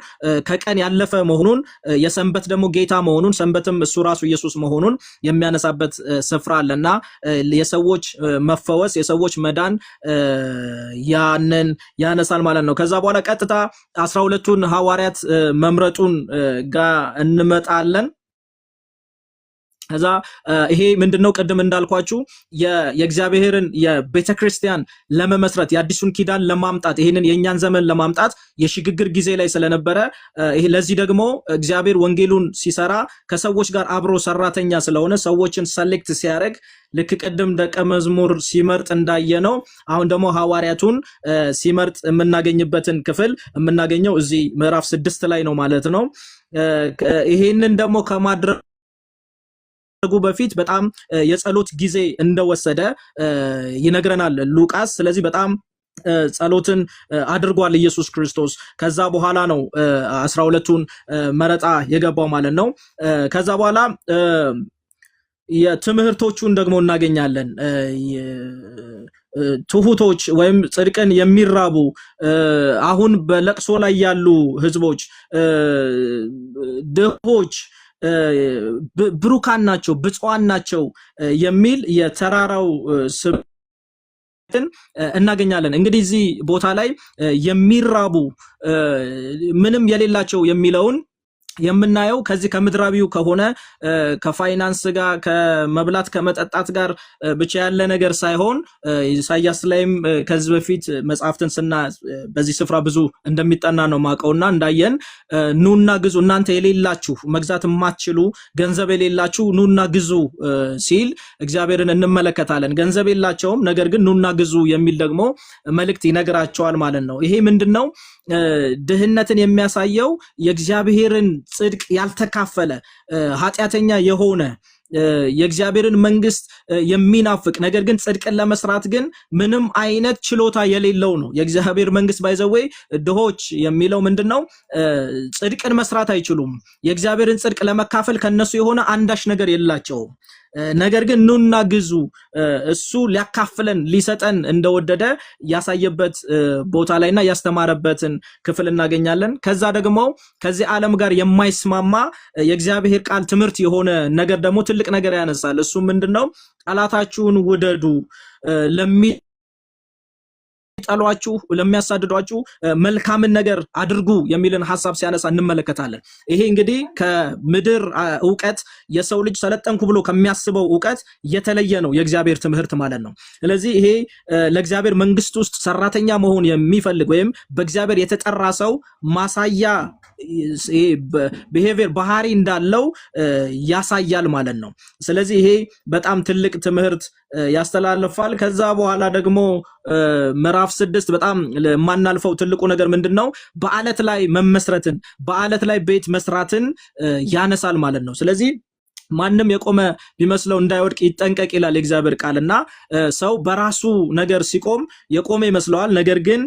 ከቀን ያለፈ መሆኑን የሰንበት ደግሞ ጌታ መሆኑን ሰንበትም እሱ ራሱ ኢየሱስ መሆኑን የሚያነሳበት ስፍራ አለና የሰዎች መፈወስ የሰዎች መዳን ያንን ያነሳል ማለት ነው። ከዛ በኋላ ቀጥታ 12ቱን ሐዋርያት መምረጡን ጋር እንመጣለን። ከዛ ይሄ ምንድነው ቅድም እንዳልኳችሁ የእግዚአብሔርን የቤተክርስቲያን ለመመስረት የአዲሱን ኪዳን ለማምጣት ይሄንን የኛን ዘመን ለማምጣት የሽግግር ጊዜ ላይ ስለነበረ ይሄ ለዚህ ደግሞ እግዚአብሔር ወንጌሉን ሲሰራ ከሰዎች ጋር አብሮ ሰራተኛ ስለሆነ ሰዎችን ሰሌክት ሲያደርግ ልክ ቅድም ደቀ መዝሙር ሲመርጥ እንዳየነው አሁን ደግሞ ሐዋርያቱን ሲመርጥ የምናገኝበትን ክፍል የምናገኘው እዚህ ምዕራፍ 6 ላይ ነው ማለት ነው። ይሄንን ደግሞ ከማድረግ በፊት በጣም የጸሎት ጊዜ እንደወሰደ ይነግረናል ሉቃስ። ስለዚህ በጣም ጸሎትን አድርጓል ኢየሱስ ክርስቶስ። ከዛ በኋላ ነው 12ቱን መረጣ የገባው ማለት ነው። ከዛ በኋላ የትምህርቶቹን ደግሞ እናገኛለን። ትሁቶች ወይም ጽድቅን የሚራቡ አሁን በለቅሶ ላይ ያሉ ህዝቦች ድሆች ብሩካን ናቸው ብፁዓን ናቸው የሚል የተራራው ስብዕትን እናገኛለን። እንግዲህ እዚህ ቦታ ላይ የሚራቡ ምንም የሌላቸው የሚለውን የምናየው ከዚህ ከምድራዊው ከሆነ ከፋይናንስ ጋር ከመብላት ከመጠጣት ጋር ብቻ ያለ ነገር ሳይሆን ኢሳይያስ ላይም ከዚህ በፊት መጽሐፍትን በዚህ ስፍራ ብዙ እንደሚጠና ነው ማቀውና እንዳየን ኑና ግዙ እናንተ የሌላችሁ መግዛት የማትችሉ ገንዘብ የሌላችሁ ኑና ግዙ ሲል እግዚአብሔርን እንመለከታለን። ገንዘብ የላቸውም ነገር ግን ኑና ግዙ የሚል ደግሞ መልእክት ይነግራቸዋል ማለት ነው። ይሄ ምንድነው? ድህነትን የሚያሳየው የእግዚአብሔርን ጽድቅ ያልተካፈለ ኃጢአተኛ የሆነ የእግዚአብሔርን መንግስት የሚናፍቅ ነገር ግን ጽድቅን ለመስራት ግን ምንም አይነት ችሎታ የሌለው ነው። የእግዚአብሔር መንግስት ባይዘዌ ድሆች የሚለው ምንድነው? ጽድቅን መስራት አይችሉም። የእግዚአብሔርን ጽድቅ ለመካፈል ከነሱ የሆነ አንዳች ነገር የላቸውም። ነገር ግን ኑና ግዙ እሱ ሊያካፍለን ሊሰጠን እንደወደደ ያሳየበት ቦታ ላይና ያስተማረበትን ክፍል እናገኛለን። ከዛ ደግሞ ከዚህ ዓለም ጋር የማይስማማ የእግዚአብሔር ቃል ትምህርት የሆነ ነገር ደግሞ ትልቅ ነገር ያነሳል። እሱ ምንድነው? ጠላታችሁን ውደዱ ለሚጠሏችሁ ለሚያሳድዷችሁ መልካምን ነገር አድርጉ የሚልን ሐሳብ ሲያነሳ እንመለከታለን። ይሄ እንግዲህ ከምድር ዕውቀት የሰው ልጅ ሰለጠንኩ ብሎ ከሚያስበው ዕውቀት የተለየ ነው የእግዚአብሔር ትምህርት ማለት ነው። ስለዚህ ይሄ ለእግዚአብሔር መንግስት ውስጥ ሰራተኛ መሆን የሚፈልግ ወይም በእግዚአብሔር የተጠራ ሰው ማሳያ ቢሄቪየር ባህሪ እንዳለው ያሳያል ማለት ነው። ስለዚህ ይሄ በጣም ትልቅ ትምህርት ያስተላልፋል። ከዛ በኋላ ደግሞ ምዕራፍ 6 በጣም ማናልፈው ትልቁ ነገር ምንድነው? በአለት ላይ መመስረትን በአለት ላይ ቤት መስራትን ያነሳል ማለት ነው። ስለዚህ ማንም የቆመ ቢመስለው እንዳይወድቅ ይጠንቀቅ ይላል የእግዚአብሔር ቃልና ሰው በራሱ ነገር ሲቆም የቆመ ይመስለዋል። ነገር ግን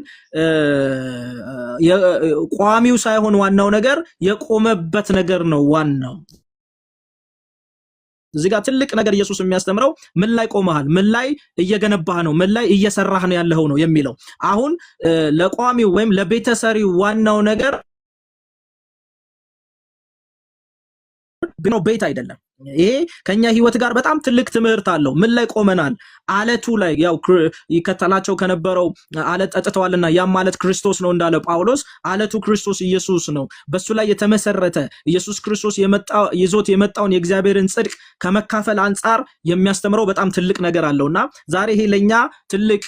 ቋሚው ሳይሆን ዋናው ነገር የቆመበት ነገር ነው ዋናው። እዚህ ጋር ትልቅ ነገር ኢየሱስ የሚያስተምረው ምን ላይ ቆመሃል፣ ምን ላይ እየገነባህ ነው፣ ምን ላይ እየሰራህ ነው ያለው ነው የሚለው። አሁን ለቋሚው ወይም ለቤተሰሪው ዋናው ነገር ነው ቤት አይደለም። ይሄ ከኛ ህይወት ጋር በጣም ትልቅ ትምህርት አለው። ምን ላይ ቆመናል? አለቱ ላይ ያው ይከተላቸው ከነበረው አለት ጠጥተዋልና ያም ማለት ክርስቶስ ነው እንዳለ ጳውሎስ፣ አለቱ ክርስቶስ ኢየሱስ ነው። በሱ ላይ የተመሰረተ ኢየሱስ ክርስቶስ ይዞት የመጣውን የእግዚአብሔርን ጽድቅ ከመካፈል አንጻር የሚያስተምረው በጣም ትልቅ ነገር አለውና ዛሬ ይሄ ለኛ ትልቅ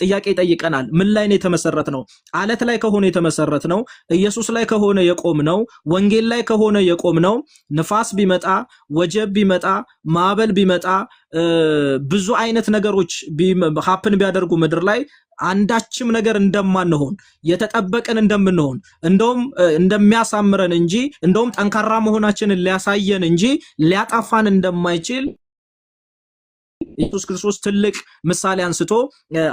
ጥያቄ ይጠይቀናል። ምን ላይ ነው የተመሰረት ነው? አለት ላይ ከሆነ የተመሰረት ነው፣ ኢየሱስ ላይ ከሆነ የቆም ነው፣ ወንጌል ላይ ከሆነ የቆም ነው፣ ንፋስ ቢመጣ ወጀብ ቢመጣ ማዕበል ቢመጣ ብዙ አይነት ነገሮች ሀፕን ቢያደርጉ ምድር ላይ አንዳችም ነገር እንደማንሆን የተጠበቀን እንደምንሆን እንደውም እንደሚያሳምረን እንጂ እንደውም ጠንካራ መሆናችንን ሊያሳየን እንጂ ሊያጣፋን እንደማይችል ኢየሱስ ክርስቶስ ትልቅ ምሳሌ አንስቶ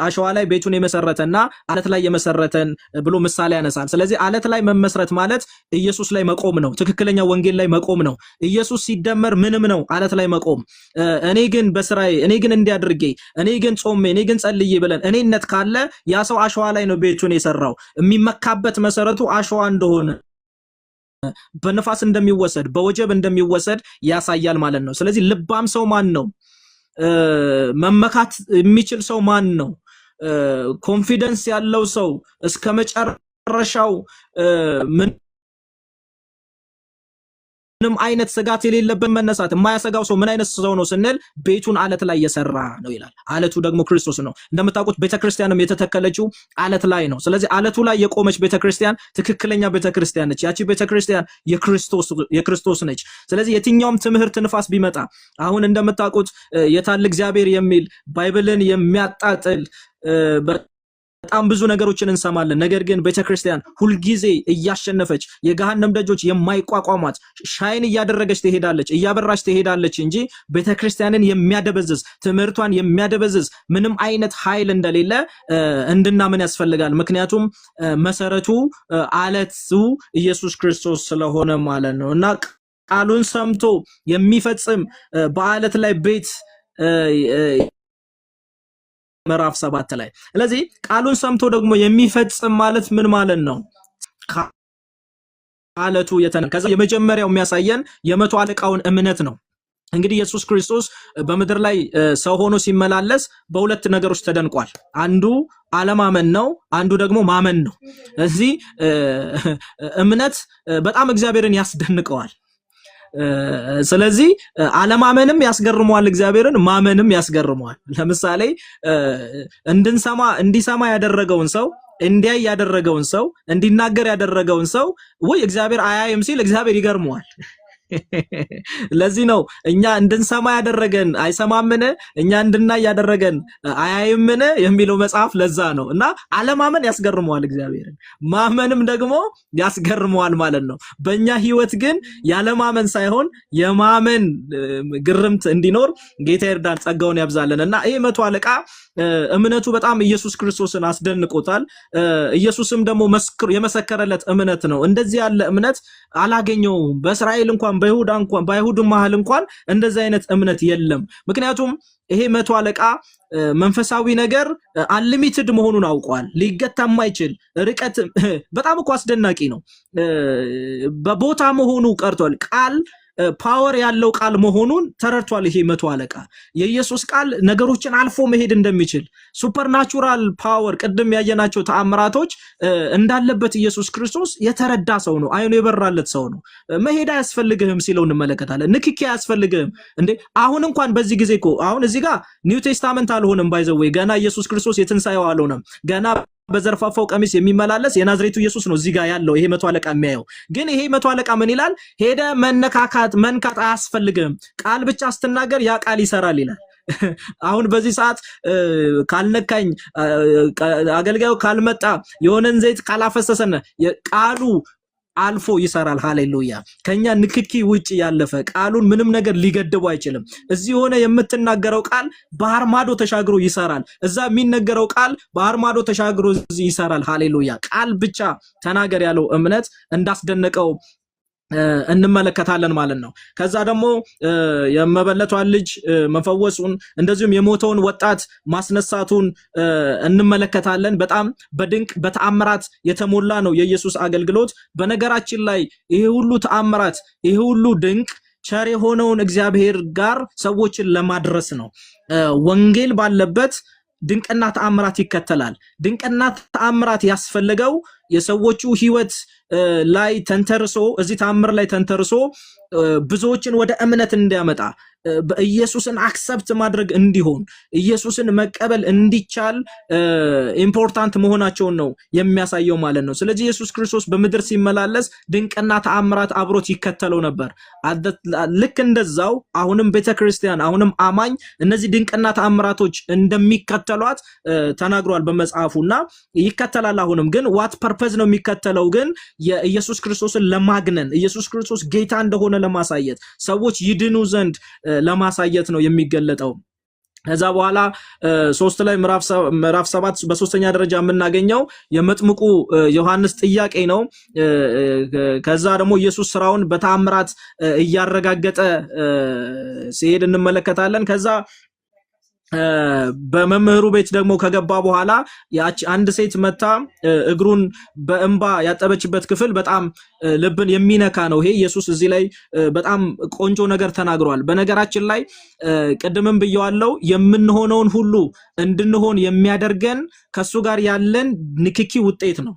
አሸዋ ላይ ቤቱን የመሰረተና አለት ላይ የመሰረተን ብሎ ምሳሌ ያነሳል። ስለዚህ አለት ላይ መመስረት ማለት ኢየሱስ ላይ መቆም ነው። ትክክለኛ ወንጌል ላይ መቆም ነው። ኢየሱስ ሲደመር ምንም ነው አለት ላይ መቆም። እኔ ግን በስራዬ፣ እኔ ግን እንዲያድርጌ፣ እኔ ግን ጾሜ፣ እኔ ግን ጸልዬ ብለን እኔነት ካለ ያ ሰው አሸዋ ላይ ነው ቤቱን የሰራው። የሚመካበት መሰረቱ አሸዋ እንደሆነ በነፋስ እንደሚወሰድ በወጀብ እንደሚወሰድ ያሳያል ማለት ነው። ስለዚህ ልባም ሰው ማን ነው? መመካት የሚችል ሰው ማን ነው? ኮንፊደንስ ያለው ሰው እስከ መጨረሻው ምንም አይነት ስጋት የሌለበት መነሳት የማያሰጋው ሰው ምን አይነት ሰው ነው ስንል ቤቱን አለት ላይ የሰራ ነው ይላል። አለቱ ደግሞ ክርስቶስ ነው። እንደምታውቁት ቤተክርስቲያንም የተተከለችው አለት ላይ ነው። ስለዚህ አለቱ ላይ የቆመች ቤተክርስቲያን ትክክለኛ ቤተክርስቲያን ነች። ያቺ ቤተክርስቲያን የክርስቶስ ነች። ስለዚህ የትኛውም ትምህርት ንፋስ ቢመጣ አሁን እንደምታውቁት የታል እግዚአብሔር የሚል ባይብልን የሚያጣጥል በጣም ብዙ ነገሮችን እንሰማለን። ነገር ግን ቤተክርስቲያን ሁልጊዜ እያሸነፈች የገሃነም ደጆች የማይቋቋሟት ሻይን እያደረገች ትሄዳለች፣ እያበራች ትሄዳለች እንጂ ቤተክርስቲያንን የሚያደበዝዝ ትምህርቷን የሚያደበዝዝ ምንም አይነት ኃይል እንደሌለ እንድናምን ያስፈልጋል። ምክንያቱም መሰረቱ አለቱ ኢየሱስ ክርስቶስ ስለሆነ ማለት ነው። እና ቃሉን ሰምቶ የሚፈጽም በአለት ላይ ቤት ምዕራፍ 7 ላይ። ስለዚህ ቃሉን ሰምቶ ደግሞ የሚፈጽም ማለት ምን ማለት ነው? አለቱ ከዛ የመጀመሪያው የሚያሳየን የመቶ አለቃውን እምነት ነው። እንግዲህ ኢየሱስ ክርስቶስ በምድር ላይ ሰው ሆኖ ሲመላለስ በሁለት ነገሮች ተደንቋል። አንዱ አለማመን ነው፣ አንዱ ደግሞ ማመን ነው። ስለዚህ እምነት በጣም እግዚአብሔርን ያስደንቀዋል። ስለዚህ አለማመንም ያስገርመዋል እግዚአብሔርን፣ ማመንም ያስገርመዋል። ለምሳሌ እንዲሰማ ያደረገውን ሰው፣ እንዲያይ ያደረገውን ሰው፣ እንዲናገር ያደረገውን ሰው ወይ እግዚአብሔር አያይም ሲል እግዚአብሔር ይገርመዋል። ለዚህ ነው እኛ እንድንሰማ ያደረገን አይሰማምን፣ እኛ እንድናይ ያደረገን አያይምን የሚለው መጽሐፍ ለዛ ነው። እና አለማመን ያስገርመዋል እግዚአብሔርን፣ ማመንም ደግሞ ያስገርመዋል ማለት ነው። በእኛ ህይወት ግን ያለማመን ሳይሆን የማመን ግርምት እንዲኖር ጌታ ይርዳን፣ ጸጋውን ያብዛልን። እና ይሄ መቶ አለቃ እምነቱ በጣም ኢየሱስ ክርስቶስን አስደንቆታል። ኢየሱስም ደግሞ የመሰከረለት እምነት ነው። እንደዚህ ያለ እምነት አላገኘውም። በእስራኤል እንኳን በይሁድ መሃል እንኳን እንደዚህ አይነት እምነት የለም። ምክንያቱም ይሄ መቶ አለቃ መንፈሳዊ ነገር አንሊሚትድ መሆኑን አውቋል። ሊገታ የማይችል ርቀት በጣም እኮ አስደናቂ ነው። በቦታ መሆኑ ቀርቷል። ቃል ፓወር ያለው ቃል መሆኑን ተረድቷል። ይሄ መቶ አለቃ የኢየሱስ ቃል ነገሮችን አልፎ መሄድ እንደሚችል ሱፐርናቹራል ፓወር፣ ቅድም ያየናቸው ተአምራቶች እንዳለበት ኢየሱስ ክርስቶስ የተረዳ ሰው ነው። አይኑ የበራለት ሰው ነው። መሄድ አያስፈልግህም ሲለው እንመለከታለን። ንክኪ አያስፈልግህም እንዴ! አሁን እንኳን በዚህ ጊዜ እኮ አሁን እዚህ ጋር ኒው ቴስታመንት አልሆነም። ባይዘው ገና ኢየሱስ ክርስቶስ የትንሳኤው አልሆነም። ገና በዘርፋፋው ቀሚስ የሚመላለስ የናዝሬቱ ኢየሱስ ነው እዚህ ጋር ያለው ይሄ መቶ አለቃ የሚያየው። ግን ይሄ መቶ አለቃ ምን ይላል? ሄደ መንካት አያስፈልግም፣ ቃል ብቻ ስትናገር ያ ቃል ይሰራል ይላል። አሁን በዚህ ሰዓት ካልነካኝ፣ አገልጋዩ ካልመጣ፣ የሆነን ዘይት ካላፈሰሰነ ቃሉ አልፎ ይሰራል። ሃሌሉያ! ከኛ ንክኪ ውጪ ያለፈ ቃሉን ምንም ነገር ሊገድቡ አይችልም። እዚህ ሆነ የምትናገረው ቃል ባህር ማዶ ተሻግሮ ይሰራል። እዛ የሚነገረው ቃል ባህር ማዶ ተሻግሮ ይሰራል። ሃሌሉያ! ቃል ብቻ ተናገር ያለው እምነት እንዳስደነቀው እንመለከታለን ማለት ነው። ከዛ ደግሞ የመበለቷን ልጅ መፈወሱን እንደዚሁም የሞተውን ወጣት ማስነሳቱን እንመለከታለን። በጣም በድንቅ በተአምራት የተሞላ ነው የኢየሱስ አገልግሎት። በነገራችን ላይ ይሄ ሁሉ ተአምራት፣ ይሄ ሁሉ ድንቅ ቸር የሆነውን እግዚአብሔር ጋር ሰዎችን ለማድረስ ነው። ወንጌል ባለበት ድንቅና ተአምራት ይከተላል። ድንቅና ተአምራት ያስፈልገው የሰዎቹ ህይወት ላይ ተንተርሶ እዚህ ተአምር ላይ ተንተርሶ ብዙዎችን ወደ እምነት እንዲያመጣ በኢየሱስን አክሰፕት ማድረግ እንዲሆን ኢየሱስን መቀበል እንዲቻል ኢምፖርታንት መሆናቸውን ነው የሚያሳየው ማለት ነው። ስለዚህ ኢየሱስ ክርስቶስ በምድር ሲመላለስ ድንቅና ተአምራት አብሮት ይከተለው ነበር። ልክ እንደዛው አሁንም ቤተክርስቲያን አሁንም አማኝ እነዚህ ድንቅና ተአምራቶች እንደሚከተሏት ተናግሯል በመጽሐፉና ይከተላል። አሁንም ግን ዋት ፐርፐዝ ነው የሚከተለው? ግን የኢየሱስ ክርስቶስን ለማግነን ኢየሱስ ክርስቶስ ጌታ እንደሆነ ለማሳየት ሰዎች ይድኑ ዘንድ ለማሳየት ነው የሚገለጠው። ከዛ በኋላ 3 ላይ ምዕራፍ 7 በሶስተኛ ደረጃ የምናገኘው የመጥምቁ ዮሐንስ ጥያቄ ነው። ከዛ ደግሞ ኢየሱስ ስራውን በተአምራት እያረጋገጠ ሲሄድ እንመለከታለን። ከዛ በመምህሩ ቤት ደግሞ ከገባ በኋላ ያቺ አንድ ሴት መታ እግሩን በእንባ ያጠበችበት ክፍል በጣም ልብን የሚነካ ነው። ይሄ ኢየሱስ እዚህ ላይ በጣም ቆንጆ ነገር ተናግሯል። በነገራችን ላይ ቅድምም ብየዋለው የምንሆነውን ሁሉ እንድንሆን የሚያደርገን ከሱ ጋር ያለን ንክኪ ውጤት ነው።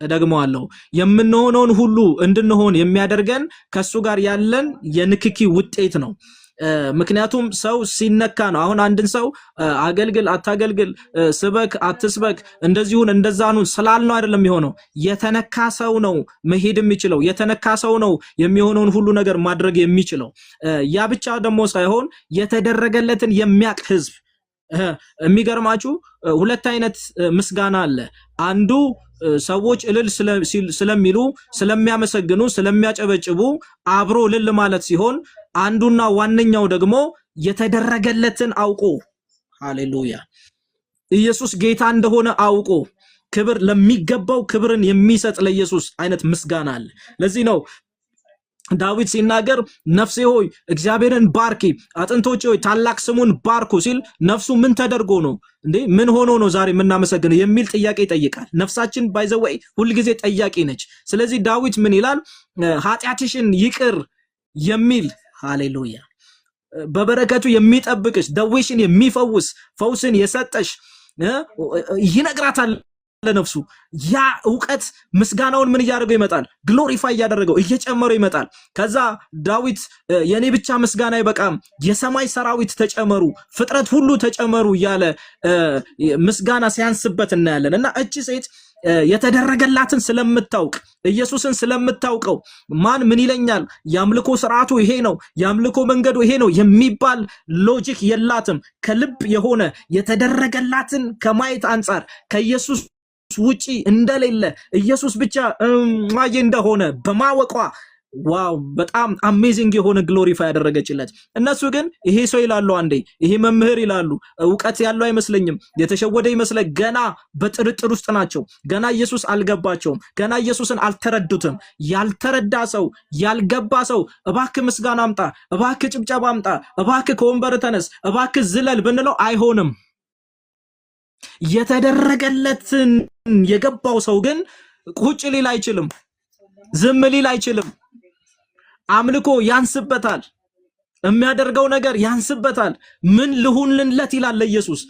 ደግሞአለው የምንሆነውን ሁሉ እንድንሆን የሚያደርገን ከሱ ጋር ያለን የንክኪ ውጤት ነው። ምክንያቱም ሰው ሲነካ ነው። አሁን አንድን ሰው አገልግል አታገልግል፣ ስበክ አትስበክ፣ እንደዚሁን እንደዛኑ ስላልነው አይደለም የሚሆነው። የተነካ ሰው ነው መሄድ የሚችለው። የተነካ ሰው ነው የሚሆነውን ሁሉ ነገር ማድረግ የሚችለው። ያ ብቻ ደግሞ ሳይሆን የተደረገለትን የሚያቅ ህዝብ። የሚገርማችሁ ሁለት አይነት ምስጋና አለ። አንዱ ሰዎች እልል ስለሚሉ ስለሚያመሰግኑ ስለሚያጨበጭቡ አብሮ እልል ማለት ሲሆን፣ አንዱና ዋነኛው ደግሞ የተደረገለትን አውቆ ሃሌሉያ ኢየሱስ ጌታ እንደሆነ አውቆ ክብር ለሚገባው ክብርን የሚሰጥ ለኢየሱስ አይነት ምስጋና አለ። ለዚህ ነው ዳዊት ሲናገር ነፍሴ ሆይ እግዚአብሔርን ባርኪ፣ አጥንቶቼ ሆይ ታላቅ ስሙን ባርኩ ሲል ነፍሱ ምን ተደርጎ ነው እንዴ? ምን ሆኖ ነው ዛሬ የምናመሰግነው የሚል ጥያቄ ይጠይቃል። ነፍሳችን ባይዘወይ ሁል ጊዜ ጠያቂ ነች። ስለዚህ ዳዊት ምን ይላል? ኃጢአትሽን ይቅር የሚል ሃሌሉያ በበረከቱ የሚጠብቅሽ ደዌሽን የሚፈውስ ፈውስን የሰጠሽ ይነግራታል ለነፍሱ። ያ ዕውቀት ምስጋናውን ምን እያደረገው ይመጣል? ግሎሪፋይ እያደረገው እየጨመረው ይመጣል። ከዛ ዳዊት የኔ ብቻ ምስጋና አይበቃም፣ የሰማይ ሰራዊት ተጨመሩ፣ ፍጥረት ሁሉ ተጨመሩ እያለ ምስጋና ሲያንስበት እናያለን። እና እቺ ሴት የተደረገላትን ስለምታውቅ ኢየሱስን ስለምታውቀው ማን ምን ይለኛል፣ ያምልኮ ስርዓቱ ይሄ ነው፣ ያምልኮ መንገዱ ይሄ ነው የሚባል ሎጂክ የላትም። ከልብ የሆነ የተደረገላትን ከማየት አንጻር ከኢየሱስ ውጪ እንደሌለ ኢየሱስ ብቻ ማየ እንደሆነ በማወቋ ዋው በጣም አሜዚንግ የሆነ ግሎሪፋይ ያደረገችለት። እነሱ ግን ይሄ ሰው ይላሉ፣ አንዴ ይሄ መምህር ይላሉ፣ ዕውቀት ያለው አይመስለኝም፣ የተሸወደ ይመስለ ገና በጥርጥር ውስጥ ናቸው። ገና ኢየሱስ አልገባቸውም። ገና ኢየሱስን አልተረዱትም። ያልተረዳ ሰው ያልገባ ሰው እባክህ ምስጋና አምጣ፣ እባክህ ጭብጨባ አምጣ፣ እባክህ ከወንበር ተነስ፣ እባክህ ዝለል ብንለው አይሆንም። የተደረገለትን የገባው ሰው ግን ቁጭ ሊል አይችልም፣ ዝም ሊል አይችልም። አምልኮ ያንስበታል፣ የሚያደርገው ነገር ያንስበታል። ምን ልሁንለት ይላል ለኢየሱስ።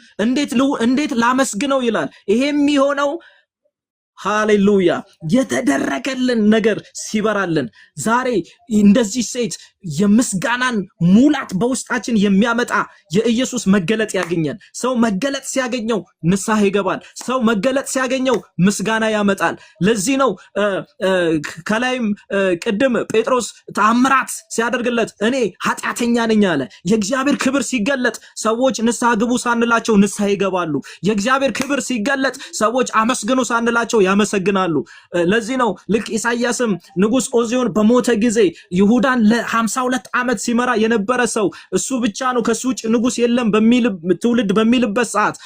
እንዴት ላመስግነው ይላል። ይሄ የሚሆነው ሃሌሉያ የተደረገልን ነገር ሲበራልን። ዛሬ እንደዚህ ሴት የምስጋናን ሙላት በውስጣችን የሚያመጣ የኢየሱስ መገለጥ ያገኛል። ሰው መገለጥ ሲያገኘው ንስሐ ይገባል። ሰው መገለጥ ሲያገኘው ምስጋና ያመጣል። ለዚህ ነው ከላይም ቅድም ጴጥሮስ ተአምራት ሲያደርግለት እኔ ኃጢአተኛ ነኝ አለ። የእግዚአብሔር ክብር ሲገለጥ ሰዎች ንስሐ ግቡ ሳንላቸው ንስሐ ይገባሉ። የእግዚአብሔር ክብር ሲገለጥ ሰዎች አመስግኑ ሳንላቸው ያመሰግናሉ። ለዚህ ነው ልክ ኢሳይያስም ንጉስ ኦዚዮን በሞተ ጊዜ ይሁዳን ለ52 ዓመት ሲመራ የነበረ ሰው እሱ ብቻ ነው ከሱ ውጭ ንጉስ የለም በሚል ትውልድ በሚልበት ሰዓት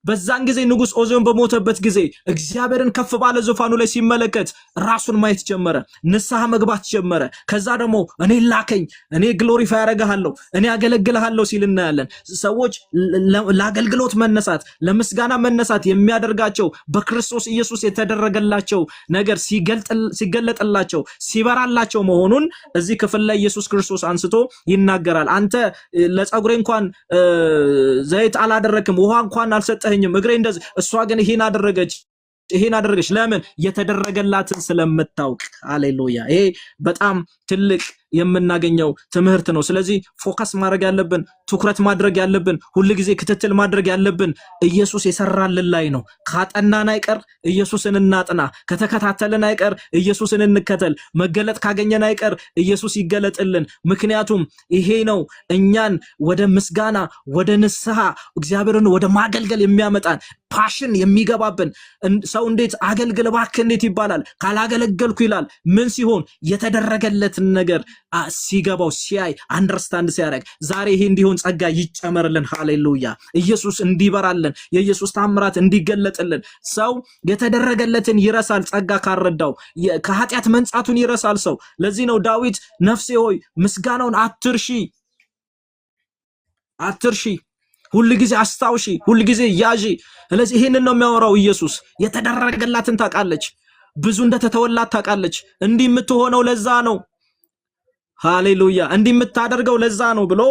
በዛን ጊዜ ንጉስ ኦዚዮን በሞተበት ጊዜ እግዚአብሔርን ከፍ ባለ ዙፋኑ ላይ ሲመለከት ራሱን ማየት ጀመረ፣ ንስሐ መግባት ጀመረ። ከዛ ደግሞ እኔ ላከኝ፣ እኔ ግሎሪፋይ ያደርግሃለሁ፣ እኔ ያገለግልሃለሁ ሲል እናያለን። ሰዎች ለአገልግሎት መነሳት፣ ለምስጋና መነሳት የሚያደርጋቸው በክርስቶስ ኢየሱስ የተደረገላቸው ነገር ሲገለጥላቸው ሲበራላቸው መሆኑን እዚህ ክፍል ላይ ኢየሱስ ክርስቶስ አንስቶ ይናገራል። አንተ ለጸጉሬ እንኳን ዘይት አላደረክም፣ ውሃ እንኳን አልሰጠኸኝም፣ እግሬ እንደዚህ፣ እሷ ግን ይሄን አደረገች። ለምን? የተደረገላትን ስለምታውቅ። ሃሌሉያ! ይሄ በጣም ትልቅ የምናገኘው ትምህርት ነው። ስለዚህ ፎከስ ማድረግ ያለብን፣ ትኩረት ማድረግ ያለብን፣ ሁልጊዜ ክትትል ማድረግ ያለብን ኢየሱስ የሰራልን ላይ ነው። ካጠናን አይቀር ኢየሱስን እናጥና፣ ከተከታተልን አይቀር ኢየሱስን እንከተል፣ መገለጥ ካገኘን አይቀር ኢየሱስ ይገለጥልን። ምክንያቱም ይሄ ነው እኛን ወደ ምስጋና፣ ወደ ንስሐ፣ እግዚአብሔርን ወደ ማገልገል የሚያመጣን ፓሽን የሚገባብን። ሰው እንዴት አገልግል እባክህ እንዴት ይባላል? ካላገለገልኩ ይላል። ምን ሲሆን? የተደረገለትን ነገር ሲገባው፣ ሲያይ፣ አንደርስታንድ ሲያደርግ። ዛሬ ይሄ እንዲሆን ጸጋ ይጨመርልን። ሃሌሉያ! ኢየሱስ እንዲበራልን፣ የኢየሱስ ታምራት እንዲገለጥልን። ሰው የተደረገለትን ይረሳል ጸጋ ካረዳው፣ ከኃጢአት መንጻቱን ይረሳል ሰው። ለዚህ ነው ዳዊት ነፍሴ ሆይ ምስጋናውን አትርሺ፣ ሁሉ ጊዜ አስታውሺ፣ ሁሉ ጊዜ ያዢ። ስለዚህ ይሄንን ነው የሚያወራው ኢየሱስ። የተደረገላትን ታውቃለች፣ ብዙ እንደተተወላት ታውቃለች። እንዲህ የምትሆነው ለዛ ነው። ሃሌሉያ! እንዲህ የምታደርገው ለዛ ነው ብሎ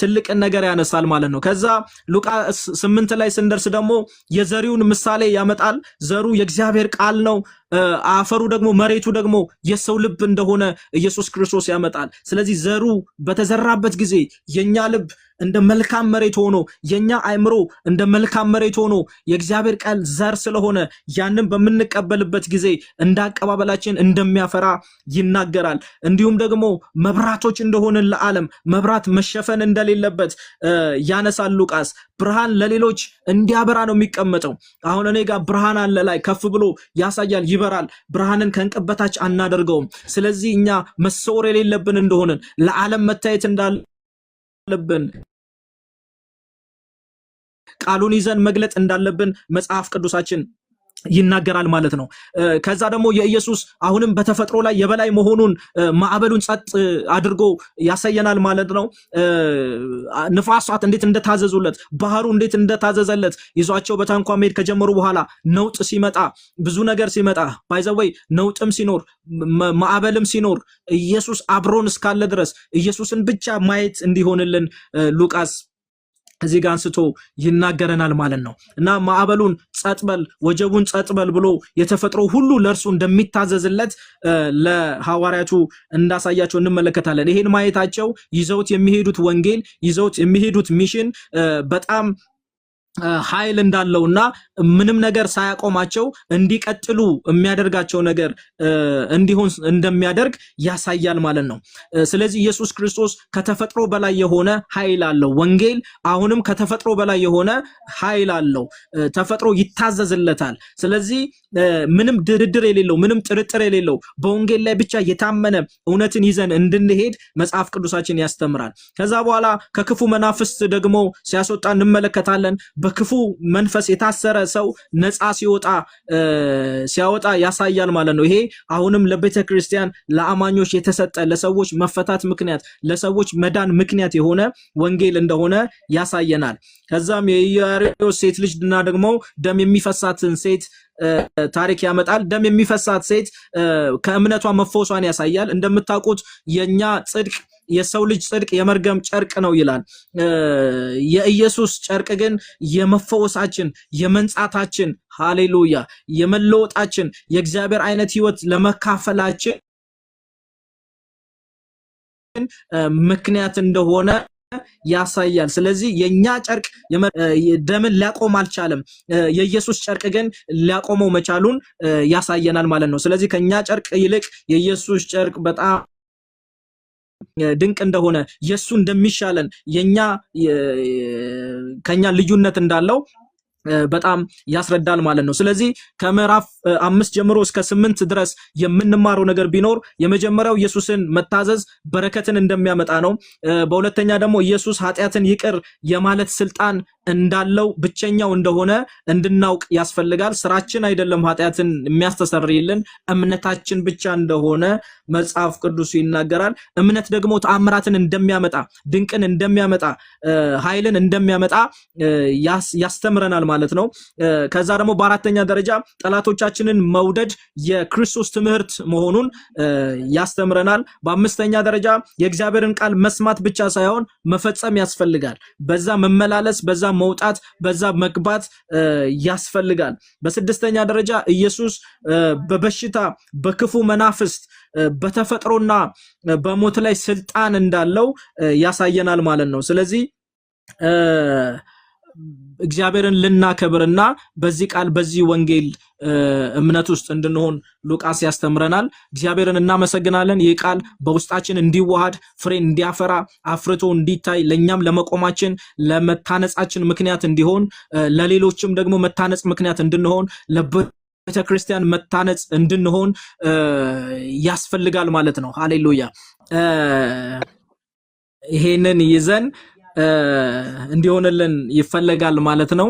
ትልቅ ነገር ያነሳል ማለት ነው። ከዛ ሉቃስ 8 ላይ ስንደርስ ደግሞ የዘሪውን ምሳሌ ያመጣል። ዘሩ የእግዚአብሔር ቃል ነው። አፈሩ ደግሞ መሬቱ ደግሞ የሰው ልብ እንደሆነ ኢየሱስ ክርስቶስ ያመጣል። ስለዚህ ዘሩ በተዘራበት ጊዜ የኛ ልብ እንደ መልካም መሬት ሆኖ፣ የኛ አእምሮ እንደ መልካም መሬት ሆኖ የእግዚአብሔር ቃል ዘር ስለሆነ ያንን በምንቀበልበት ጊዜ እንዳቀባበላችን እንደሚያፈራ ይናገራል። እንዲሁም ደግሞ መብራቶች እንደሆንን ለዓለም መብራት መሸፈን እንደሌለበት ያነሳል ሉቃስ። ብርሃን ለሌሎች እንዲያበራ ነው የሚቀመጠው። አሁን እኔ ጋር ብርሃን አለ ላይ ከፍ ብሎ ያሳያል፣ ይበራል። ብርሃንን ከእንቅበታች አናደርገውም። ስለዚህ እኛ መሰወር የሌለብን እንደሆንን፣ ለዓለም መታየት እንዳለብን፣ ቃሉን ይዘን መግለጥ እንዳለብን መጽሐፍ ቅዱሳችን ይናገራል ማለት ነው። ከዛ ደግሞ የኢየሱስ አሁንም በተፈጥሮ ላይ የበላይ መሆኑን ማዕበሉን ጸጥ አድርጎ ያሳየናል ማለት ነው። ንፋሳት እንዴት እንደታዘዙለት፣ ባህሩ እንዴት እንደታዘዘለት ይዟቸው በታንኳ መሄድ ከጀመሩ በኋላ ነውጥ ሲመጣ፣ ብዙ ነገር ሲመጣ፣ ባይዘወይ ነውጥም ሲኖር ማዕበልም ሲኖር ኢየሱስ አብሮን እስካለ ድረስ ኢየሱስን ብቻ ማየት እንዲሆንልን ሉቃስ እዚህ ጋር አንስቶ ይናገረናል ማለት ነው። እና ማዕበሉን ጸጥበል፣ ወጀቡን ጸጥበል ብሎ የተፈጥሮ ሁሉ ለእርሱ እንደሚታዘዝለት ለሐዋርያቱ እንዳሳያቸው እንመለከታለን። ይሄን ማየታቸው ይዘውት የሚሄዱት ወንጌል፣ ይዘውት የሚሄዱት ሚሽን በጣም ኃይል እንዳለውና ምንም ነገር ሳያቆማቸው እንዲቀጥሉ የሚያደርጋቸው ነገር እንዲሆን እንደሚያደርግ ያሳያል ማለት ነው። ስለዚህ ኢየሱስ ክርስቶስ ከተፈጥሮ በላይ የሆነ ኃይል አለው። ወንጌል አሁንም ከተፈጥሮ በላይ የሆነ ኃይል አለው። ተፈጥሮ ይታዘዝለታል። ስለዚህ ምንም ድርድር የሌለው፣ ምንም ጥርጥር የሌለው በወንጌል ላይ ብቻ የታመነ እውነትን ይዘን እንድንሄድ መጽሐፍ ቅዱሳችን ያስተምራል። ከዛ በኋላ ከክፉ መናፍስት ደግሞ ሲያስወጣ እንመለከታለን። በክፉ መንፈስ የታሰረ ሰው ነፃ ሲያወጣ ያሳያል ማለት ነው። ይሄ አሁንም ለቤተ ክርስቲያን ለአማኞች የተሰጠ ለሰዎች መፈታት ምክንያት፣ ለሰዎች መዳን ምክንያት የሆነ ወንጌል እንደሆነ ያሳየናል። ከዛም የኢያሪስ ሴት ልጅና ደግሞ ደም የሚፈሳትን ሴት ታሪክ ያመጣል። ደም የሚፈሳት ሴት ከእምነቷ መፈወሷን ያሳያል። እንደምታውቁት የኛ ጽድቅ፣ የሰው ልጅ ጽድቅ የመርገም ጨርቅ ነው ይላል። የኢየሱስ ጨርቅ ግን የመፈወሳችን፣ የመንጻታችን፣ ሃሌሉያ፣ የመለወጣችን፣ የእግዚአብሔር አይነት ህይወት ለመካፈላችን ምክንያት እንደሆነ ያሳያል። ስለዚህ የኛ ጨርቅ ደምን ሊያቆም አልቻለም። የኢየሱስ ጨርቅ ግን ሊያቆመው መቻሉን ያሳየናል ማለት ነው። ስለዚህ ከኛ ጨርቅ ይልቅ የኢየሱስ ጨርቅ በጣም ድንቅ እንደሆነ፣ የሱ እንደሚሻለን፣ ከኛ ልዩነት እንዳለው በጣም ያስረዳል ማለት ነው። ስለዚህ ከምዕራፍ 5 ጀምሮ እስከ 8 ድረስ የምንማረው ነገር ቢኖር የመጀመሪያው ኢየሱስን መታዘዝ በረከትን እንደሚያመጣ ነው። በሁለተኛ ደግሞ ኢየሱስ ኃጢአትን ይቅር የማለት ስልጣን እንዳለው ብቸኛው እንደሆነ እንድናውቅ ያስፈልጋል። ስራችን አይደለም ኃጢአትን የሚያስተሰርይልን እምነታችን ብቻ እንደሆነ መጽሐፍ ቅዱስ ይናገራል። እምነት ደግሞ ተአምራትን እንደሚያመጣ ድንቅን እንደሚያመጣ ኃይልን እንደሚያመጣ ያስተምረናል ማለት ነው። ከዛ ደግሞ በአራተኛ ደረጃ ጠላቶቻችንን መውደድ የክርስቶስ ትምህርት መሆኑን ያስተምረናል። በአምስተኛ ደረጃ የእግዚአብሔርን ቃል መስማት ብቻ ሳይሆን መፈጸም ያስፈልጋል። በዛ መመላለስ፣ በዛ መውጣት፣ በዛ መግባት ያስፈልጋል። በስድስተኛ ደረጃ ኢየሱስ በበሽታ በክፉ መናፍስት በተፈጥሮና በሞት ላይ ስልጣን እንዳለው ያሳየናል ማለት ነው። ስለዚህ እግዚአብሔርን ልናከብርና በዚህ ቃል በዚህ ወንጌል እምነት ውስጥ እንድንሆን ሉቃስ ያስተምረናል። እግዚአብሔርን እናመሰግናለን። ይህ ቃል በውስጣችን እንዲዋሃድ ፍሬ እንዲያፈራ አፍርቶ እንዲታይ ለኛም ለመቆማችን ለመታነጻችን ምክንያት እንዲሆን ለሌሎችም ደግሞ መታነጽ ምክንያት እንድንሆን ለቤተክርስቲያን መታነጽ እንድንሆን ያስፈልጋል ማለት ነው። ሃሌሉያ። ይሄንን ይዘን እንዲሆንልን ይፈልጋል ማለት ነው።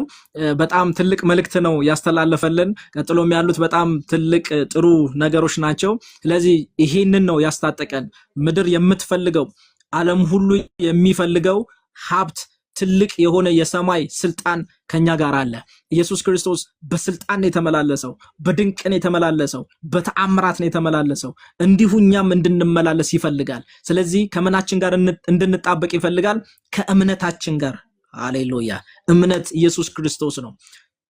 በጣም ትልቅ መልእክት ነው ያስተላለፈልን። ቀጥሎም ያሉት በጣም ትልቅ ጥሩ ነገሮች ናቸው። ስለዚህ ይሄንን ነው ያስታጠቀን። ምድር የምትፈልገው ዓለም ሁሉ የሚፈልገው ሀብት ትልቅ የሆነ የሰማይ ስልጣን ከኛ ጋር አለ። ኢየሱስ ክርስቶስ በስልጣን የተመላለሰው፣ በድንቅን የተመላለሰው፣ በተአምራት የተመላለሰው እንዲሁ እኛም እንድንመላለስ ይፈልጋል። ስለዚህ ከምናችን ጋር እንድንጣበቅ ይፈልጋል? ከእምነታችን ጋር። ሃሌሉያ። እምነት ኢየሱስ ክርስቶስ ነው።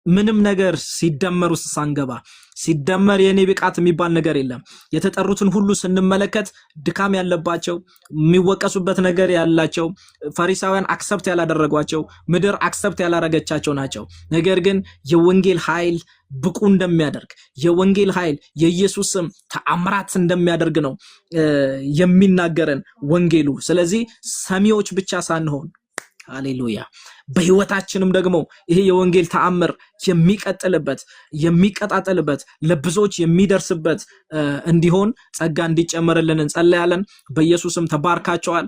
ምንም ነገር ሲደመር ውስጥ ሳንገባ ሲደመር የኔ ብቃት የሚባል ነገር የለም። የተጠሩትን ሁሉ ስንመለከት ድካም ያለባቸው የሚወቀሱበት ነገር ያላቸው ፈሪሳውያን አክሰፕት ያላደረጓቸው ምድር አክሰፕት ያላረገቻቸው ናቸው። ነገር ግን የወንጌል ኃይል ብቁ እንደሚያደርግ የወንጌል ኃይል የኢየሱስ ስም ተአምራት እንደሚያደርግ ነው የሚናገረን ወንጌሉ። ስለዚህ ሰሚዎች ብቻ ሳንሆን ሃሌሉያ በህይወታችንም ደግሞ ይሄ የወንጌል ተአምር የሚቀጥልበት የሚቀጣጠልበት ለብዙዎች የሚደርስበት እንዲሆን ጸጋ እንዲጨመርልን እንጸልያለን። በኢየሱስም ተባርካቸዋል።